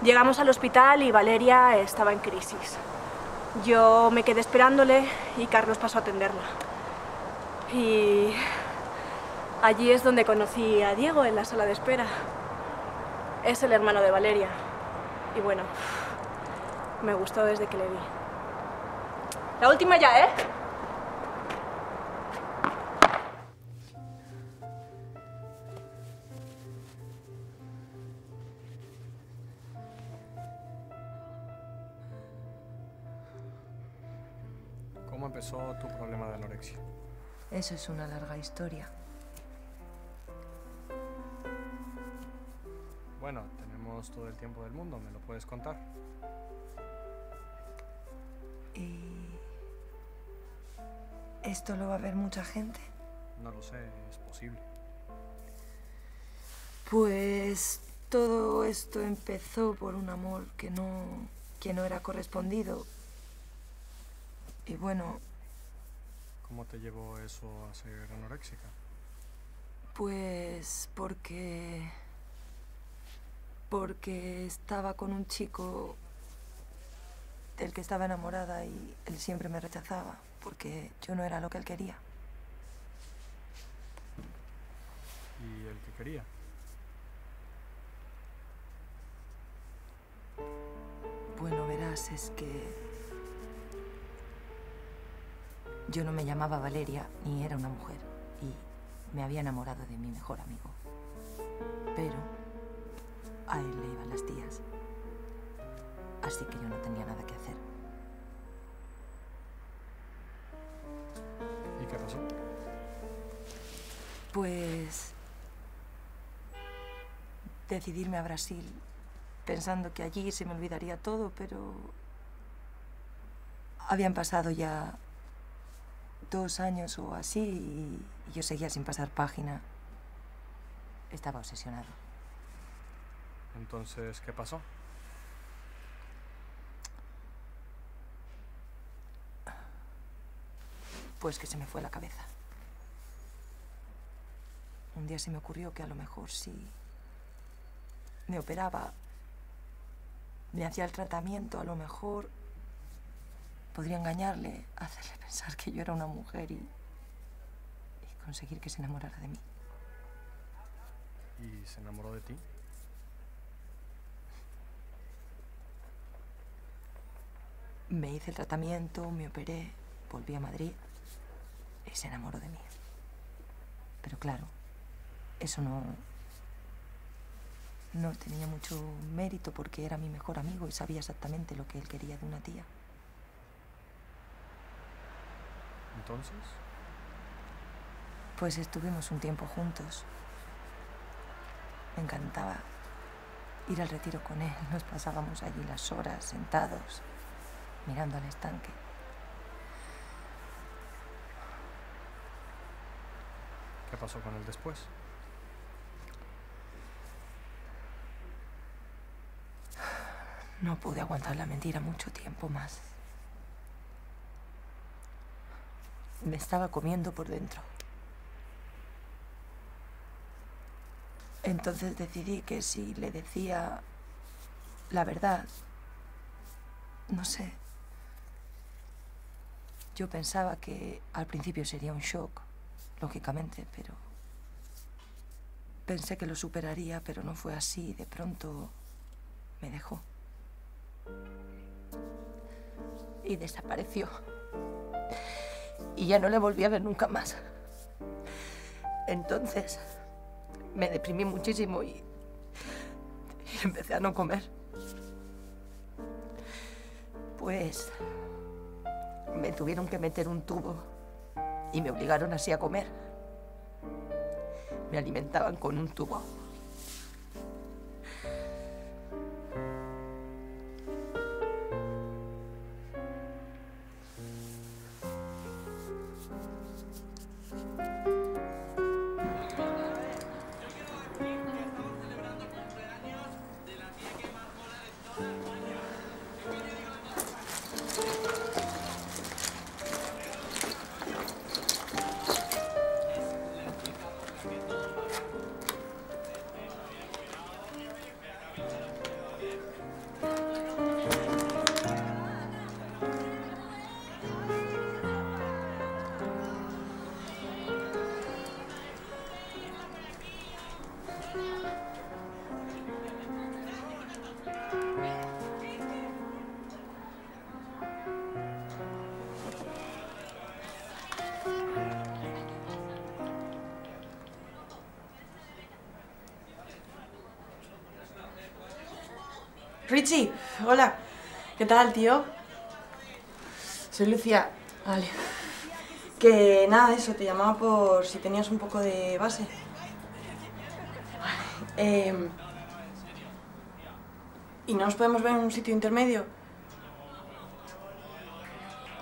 Llegamos al hospital y Valeria estaba en crisis. Yo me quedé esperándole y Carlos pasó a atenderla. Y allí es donde conocí a Diego, en la sala de espera. Es el hermano de Valeria. Y bueno, me gustó desde que le vi. La última ya, ¿eh? ¿Cómo empezó tu problema de anorexia? Eso es una larga historia. Bueno, tenemos todo el tiempo del mundo, ¿me lo puedes contar? ¿Esto lo va a ver mucha gente? No lo sé, es posible. Pues todo esto empezó por un amor que no era correspondido. Y bueno... ¿Cómo te llevó eso a ser anoréxica? Pues porque estaba con un chico del que estaba enamorada y él siempre me rechazaba, porque yo no era lo que él quería. ¿Y el que quería? Bueno, verás, es que yo no me llamaba Valeria ni era una mujer y me había enamorado de mi mejor amigo. Pero a él le iban las tías, así que yo no tenía nada que hacer. ¿Y qué pasó? Pues decidí irme a Brasil pensando que allí se me olvidaría todo, pero habían pasado ya 2 años o así y yo seguía sin pasar página. Estaba obsesionado. Entonces, ¿qué pasó? Pues que se me fue la cabeza. Un día se me ocurrió que a lo mejor si me operaba, me hacía el tratamiento, a lo mejor podría engañarle, hacerle pensar que yo era una mujer y conseguir que se enamorara de mí. ¿Y se enamoró de ti? Me hice el tratamiento, me operé, volví a Madrid y se enamoró de mí. Pero claro, eso no no tenía mucho mérito porque era mi mejor amigo y sabía exactamente lo que él quería de una tía. ¿Entonces? Pues estuvimos un tiempo juntos. Me encantaba ir al retiro con él. Nos pasábamos allí las horas sentados, mirando al estanque. ¿Qué pasó con él después? No pude aguantar la mentira mucho tiempo más. Me estaba comiendo por dentro. Entonces decidí que si le decía la verdad, no sé. Yo pensaba que al principio sería un shock, lógicamente, pero pensé que lo superaría, pero no fue así. De pronto me dejó. Y desapareció. Y ya no le volví a ver nunca más. Entonces me deprimí muchísimo y empecé a no comer. Pues me tuvieron que meter un tubo y me obligaron así a comer. Me alimentaban con un tubo. Richie, hola. ¿Qué tal, tío? Soy Lucía. Vale. Que nada, eso, te llamaba por si tenías un poco de base. Vale. ¿Y no nos podemos ver en un sitio intermedio?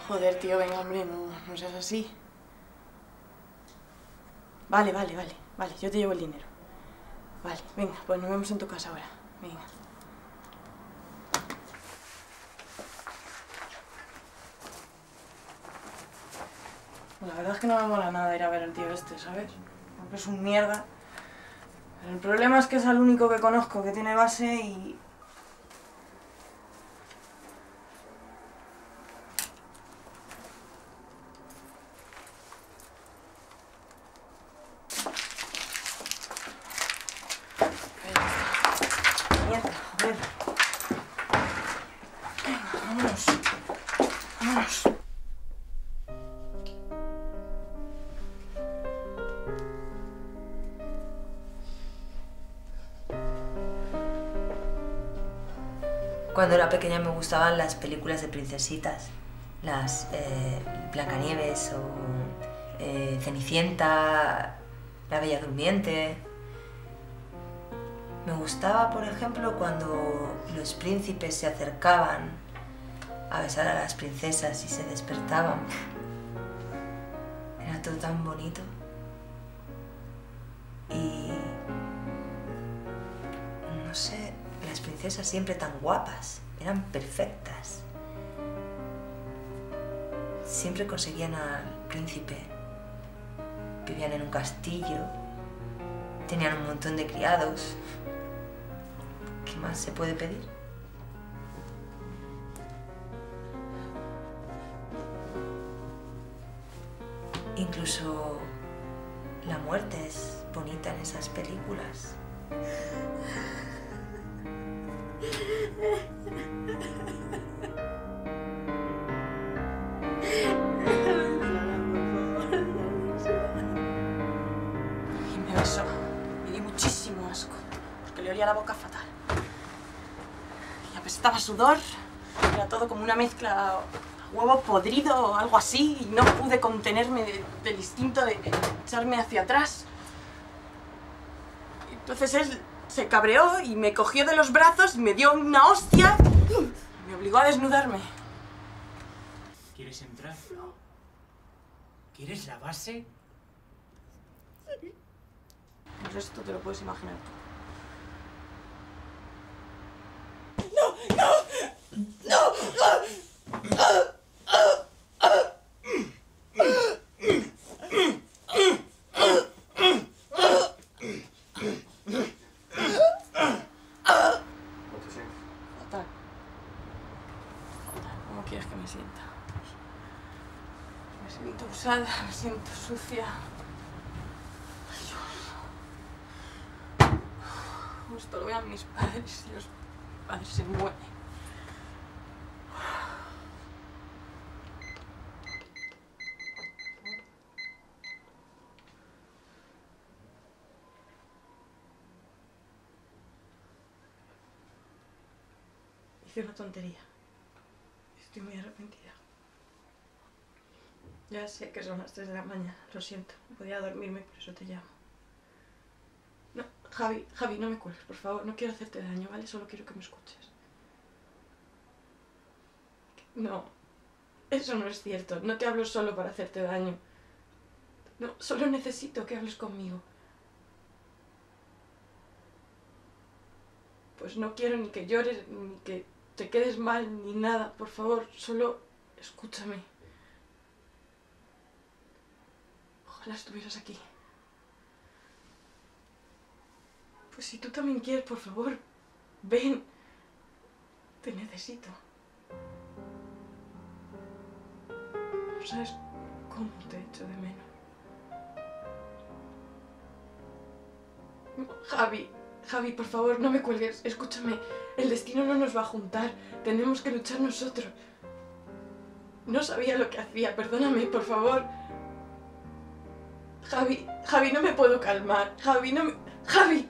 Joder, tío, venga, hombre, no seas así. Vale, yo te llevo el dinero. Vale, venga, pues nos vemos en tu casa ahora. Venga. La verdad es que no me mola nada ir a ver al tío este, ¿sabes? Porque es un mierda. Pero el problema es que es el único que conozco que tiene base y... Mierda, joder. Venga, vámonos. Vámonos. Cuando era pequeña me gustaban las películas de princesitas, las Blancanieves o Cenicienta, La Bella Durmiente. Me gustaba, por ejemplo, cuando los príncipes se acercaban a besar a las princesas y se despertaban. Era todo tan bonito. Y... no sé... las princesas siempre tan guapas, eran perfectas. Siempre conseguían al príncipe. Vivían en un castillo, tenían un montón de criados. ¿Qué más se puede pedir? Incluso la muerte es bonita en esas películas. Y me besó. Me dio muchísimo asco. Porque le le olía la boca fatal. Y apestaba sudor, era todo como una mezcla a huevo podrido o algo así, y no pude contenerme del instinto de echarme hacia atrás. Entonces él se cabreó y me cogió de los brazos y me dio una hostia y me obligó a desnudarme. ¿Quieres entrar? No. ¿Quieres la base? El resto te lo puedes imaginar tú. Fatal. ¿Cómo quieres que me sienta? Me siento usada, me siento sucia. Esto lo vean mis padres y los padres se mueren. Hice una tontería. Estoy muy arrepentida. Ya sé que son las 3 de la mañana, lo siento. No podía dormirme, por eso te llamo. No, Javi, no me cuelgues, por favor. No quiero hacerte daño, ¿vale? Solo quiero que me escuches. No, eso no es cierto. No te hablo solo para hacerte daño. No, solo necesito que hables conmigo. Pues no quiero ni que llores, ni que te quedes mal, ni nada. Por favor, solo escúchame. Ojalá estuvieras aquí. Pues si tú también quieres, por favor, ven. Te necesito. No sabes cómo te echo de menos. Javi, por favor, no me cuelgues. Escúchame, el destino no nos va a juntar. Tenemos que luchar nosotros. No sabía lo que hacía, perdóname, por favor. Javi, no me puedo calmar. Javi. Javi.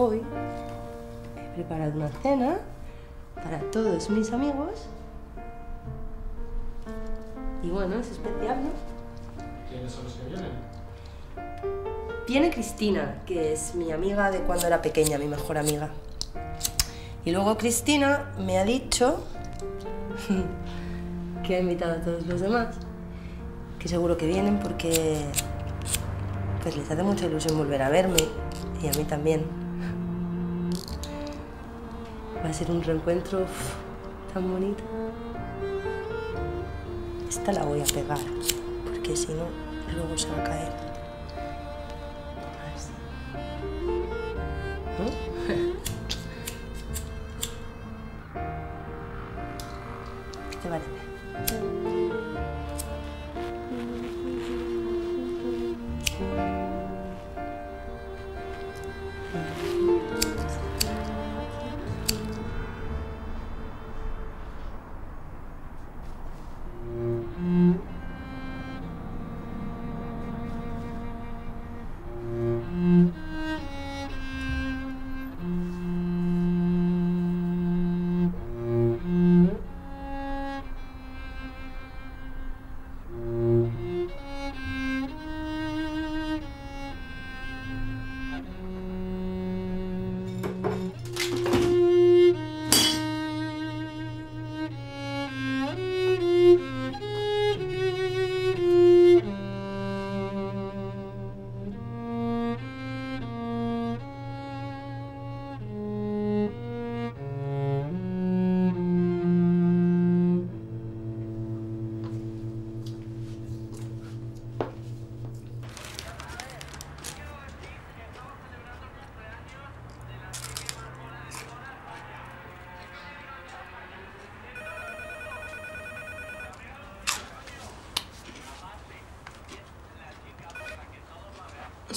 Hoy he preparado una cena para todos mis amigos. Y bueno, es especial, ¿no? ¿Quiénes son los que vienen? Viene Cristina, que es mi amiga de cuando era pequeña, mi mejor amiga. Y luego Cristina me ha dicho que ha invitado a todos los demás, que seguro que vienen porque pues les hace mucha ilusión volver a verme, y a mí también. Va a ser un reencuentro tan bonito. Esta la voy a pegar, porque si no, luego se va a caer. Así. ¿No? ¿Qué te parece?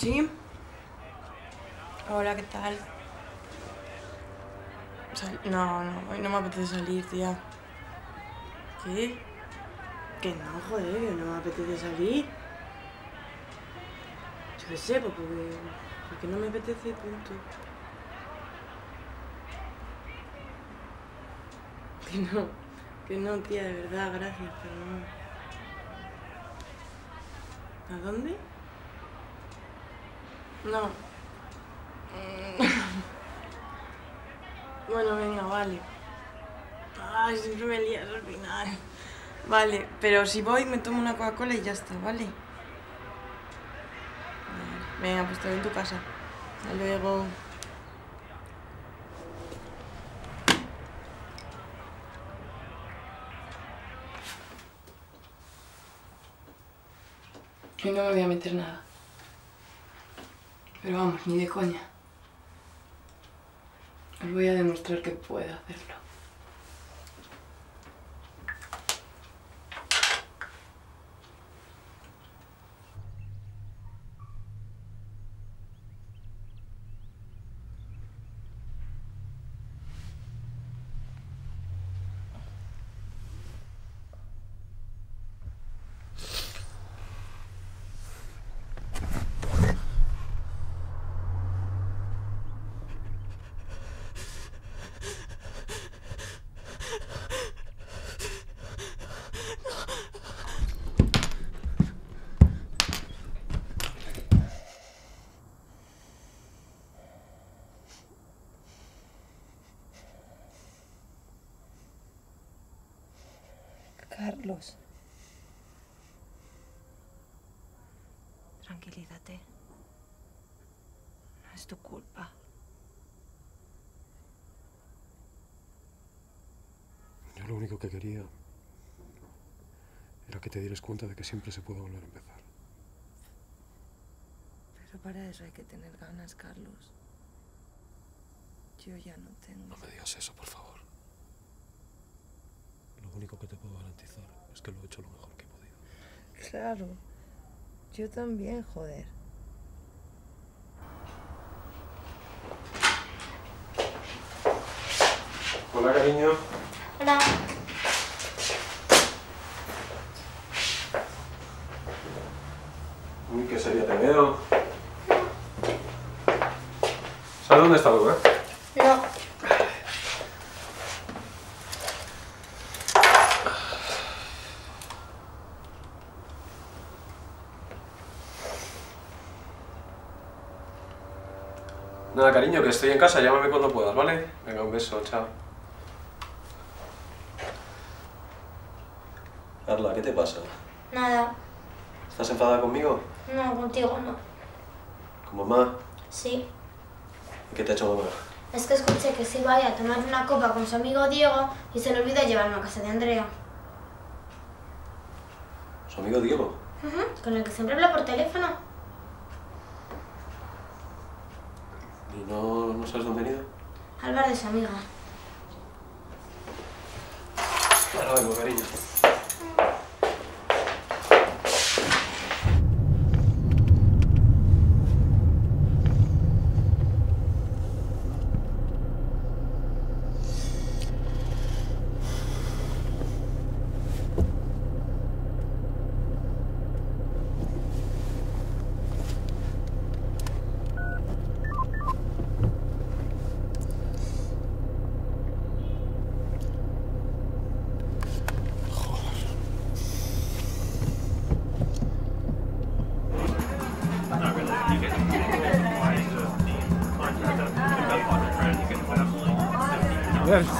¿Sí? Hola, ¿qué tal? No, hoy no me apetece salir, tía. ¿Qué? Que no, joder, que no me apetece salir. Yo qué sé, porque no me apetece, punto. Que no, tía, de verdad, gracias, pero no. ¿A dónde? No. Bueno, venga, vale. Ay, siempre me lías al final. Vale, pero si voy me tomo una Coca-Cola y ya está, ¿vale? Venga, pues te veo en tu casa. Hasta luego. Yo no me voy a meter nada. Pero vamos, ni de coña. Os voy a demostrar que puedo hacerlo. Carlos. Tranquilízate. No es tu culpa. Yo lo único que quería era que te dieras cuenta de que siempre se puede volver a empezar. Pero para eso hay que tener ganas, Carlos. Yo ya no tengo. No me digas eso, por favor. Lo único que te puedo garantizar es que lo he hecho lo mejor que he podido. Claro. Yo también, joder. Hola, cariño. Hola. Uy, qué seria te veo. ¿Sabes dónde está Luca? No. Nada, cariño, que estoy en casa, llámame cuando puedas, ¿vale? Venga, un beso, chao. Carla, ¿qué te pasa? Nada. ¿Estás enfadada conmigo? No, contigo no. ¿Con mamá? Sí. ¿Y qué te ha hecho mamá? Es que escuché que se iba a ir a tomar una copa con su amigo Diego y se le olvidó llevarme a casa de Andrea. ¿Su amigo Diego? Con el que siempre habla por teléfono. ¿Y no sabes dónde han ido? Al bar de su amiga. Ahora vengo, cariño.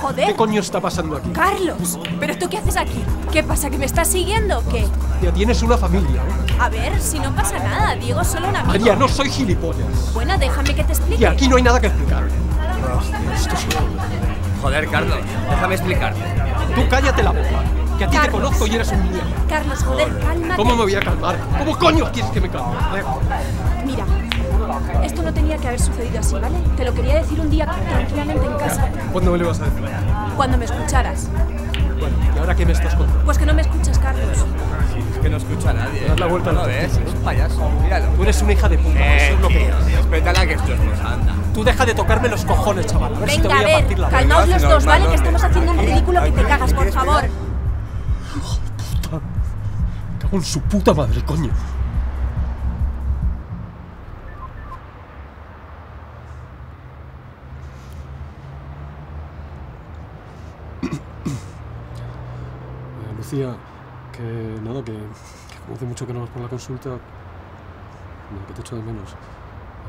Joder. ¿Qué coño está pasando aquí? Carlos, ¿pero tú qué haces aquí? ¿Qué pasa, que me estás siguiendo o qué? Ya tienes una familia, ¿eh? A ver, si no pasa nada, Diego es solo un amigo. María, no soy gilipollas. Bueno, déjame que te explique. Y aquí no hay nada que explicar. Joder, Carlos, déjame explicarte. Tú cállate la boca, que a ti te Carlos. conozco y eres un mierda. Carlos, joder, cálmate. ¿Cómo me voy a calmar? ¿Cómo coño quieres que me calme? Mira, esto no tenía que haber sucedido así, ¿vale? Te lo quería decir un día tranquilamente en casa, ¿Cuándo me lo vas a decir? cuando me escucharas. Bueno, ¿y ahora qué me estás contando? Pues que no me escuchas, Carlos. Es que no escucha a nadie. Das la vuelta, ¿No lo ves? Es un payaso, míralo. Tú eres una hija de puta, eso es lo que eres. Respétala que esto es cosa, anda. Tú deja de tocarme los cojones, chaval. A ver si te Venga, voy a partir la boca. calmaos los dos, ¿vale? Que estamos haciendo un ridículo que te cagas, por favor. Me cago en su puta madre, coño. Lucía, que nada, que como hace mucho que no vas por la consulta, que te echo de menos.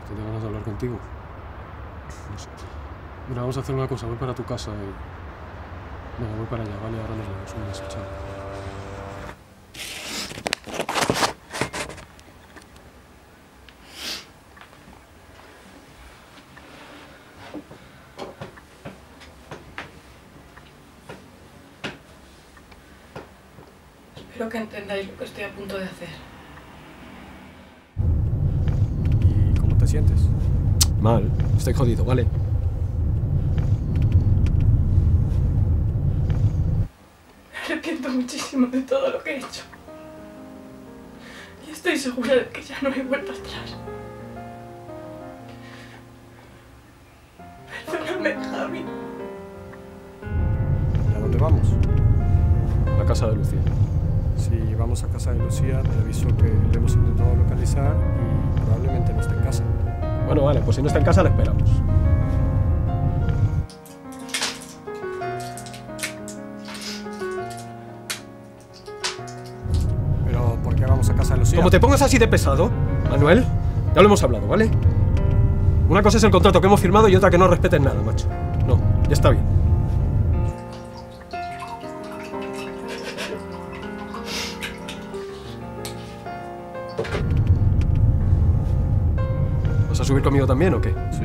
Tenía ganas de hablar contigo. No sé. Mira, vamos a hacer una cosa, voy para tu casa y... Venga, voy para allá, vale, ahora nos vemos. Un beso, chao. Espero que entendáis lo que estoy a punto de hacer. ¿Y cómo te sientes? Mal, estoy jodido, ¿vale? Me arrepiento muchísimo de todo lo que he hecho. Y estoy segura de que ya no hay vuelta atrás. Perdóname, Javi. ¿Y a dónde vamos? A la casa de Lucía. Si vamos a casa de Lucía, te aviso que le hemos intentado localizar y probablemente no esté en casa. Bueno, vale, pues si no está en casa, la esperamos. ¿Pero por qué vamos a casa de Lucía? Como te pongas así de pesado, Manuel, ya lo hemos hablado, ¿vale? Una cosa es el contrato que hemos firmado y otra que no respeten nada, macho. No, ya está bien. ¿Vas a subir conmigo también o qué? Sí.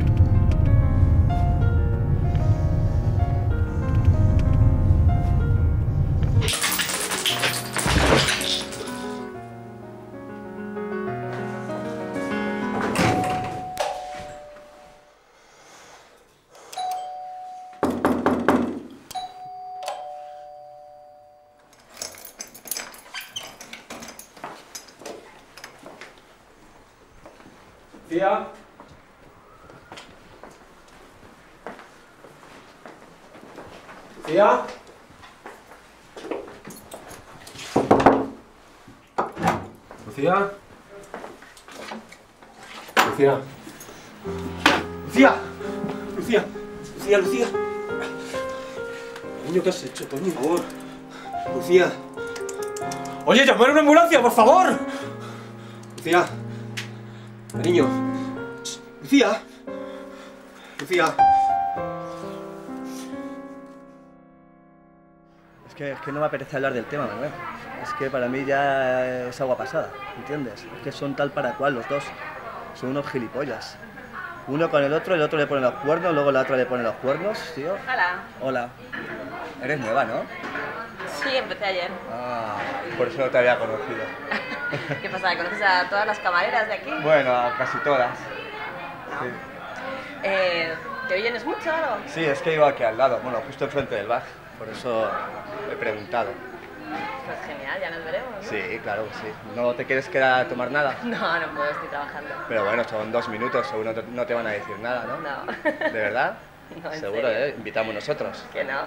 Lucía. Lucía. Lucía. Lucía. Lucía. Lucía. Lucía, Lucía. Coño, ¿qué has hecho, coño? Por favor. Lucía. Oye, llamar a una ambulancia, por favor. Lucía. Cariño. Lucía. Lucía. Es que no me apetece hablar del tema, Manuel. Es que para mí ya es agua pasada, ¿entiendes? Es que son tal para cual los dos. Son unos gilipollas. Uno con el otro le pone los cuernos, luego la otra le pone los cuernos, tío. Hola. Hola. Eres nueva, ¿no? Sí, empecé ayer. Ah, por eso no te había conocido. ¿Qué pasa? ¿Conoces a todas las camareras de aquí? Bueno, a casi todas. No. Sí. ¿Te vienes mucho o algo? Sí, es que vivo aquí al lado, bueno, justo enfrente del bar. Por eso he preguntado. Pues genial, ya nos veremos, ¿no? Sí, claro que sí. ¿No te quieres quedar a tomar nada? No, no puedo, estoy trabajando. Pero bueno, son 2 minutos, seguro no te van a decir nada, ¿no? No. ¿De verdad? No, en Seguro, serio. Invitamos nosotros. Que no.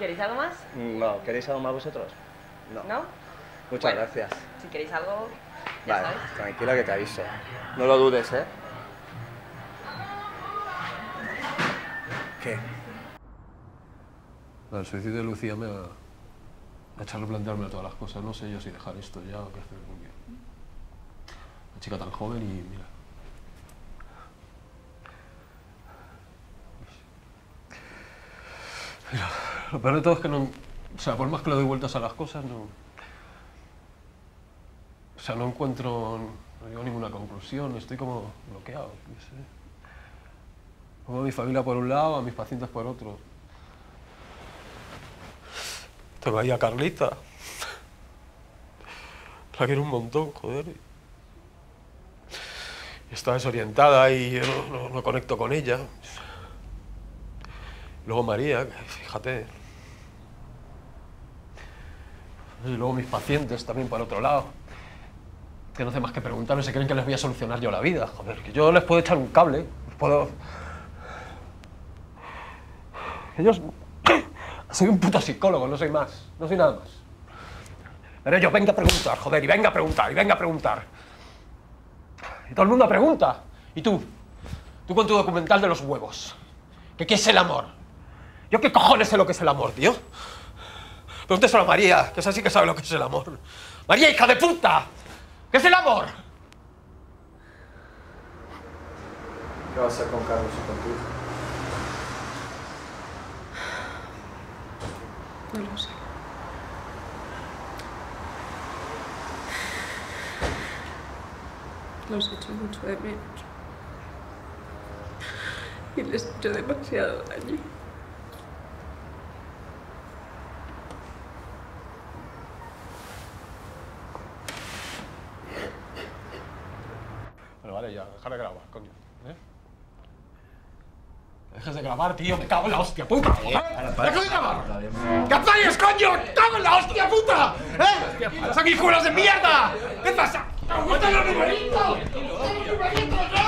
¿Queréis algo más? No, ¿queréis algo más vosotros? No. ¿No? Muchas Bueno, gracias. Si queréis algo, ya Vale, sabéis. tranquila que te aviso. No lo dudes, ¿eh? ¿Qué? El suicidio de Lucía me ha hecho replantearme todas las cosas. No sé yo si dejar esto ya o qué hacer con ella. Una chica tan joven y mira. Mira, lo peor de todo es que no... O sea, por más que le doy vueltas a las cosas, no... O sea, no encuentro... No llego a ninguna conclusión, estoy como bloqueado, no sé. Pongo a mi familia por un lado, a mis pacientes por otro. Tengo ahí a Carlita. La quiero un montón, joder. Está desorientada y yo no conecto con ella. Luego María, fíjate. Y luego mis pacientes también por otro lado, que no hace más que preguntarme, se creen que les voy a solucionar yo la vida. Joder, que yo les puedo echar un cable, puedo... Ellos... Soy un puto psicólogo, no soy más, no soy nada más. Pero ellos venga a preguntar, joder, y venga a preguntar, y venga a preguntar. Y todo el mundo pregunta. ¿Y tú? Tú con tu documental de los huevos. ¿Qué es el amor? ¿Yo qué cojones sé lo que es el amor, tío? Pregúnteselo a María, que esa sí que sabe lo que es el amor. ¡María, hija de puta! ¿Qué es el amor? ¿Qué vas a hacer con Carlos y con tu hija? No lo sé. Los echo mucho de menos. Y les he hecho demasiado daño. Bueno, vale, ya, deja de grabar, coño. Dejes de grabar, tío, me cago en la hostia puta. ¡Deja de grabar! ¡Que apagues, coño! ¡Me cago en la hostia puta! ¡Sanguijuelos de mierda! ¿Qué pasa? ¡Aguanta los numeritos! ¡Los numeritos!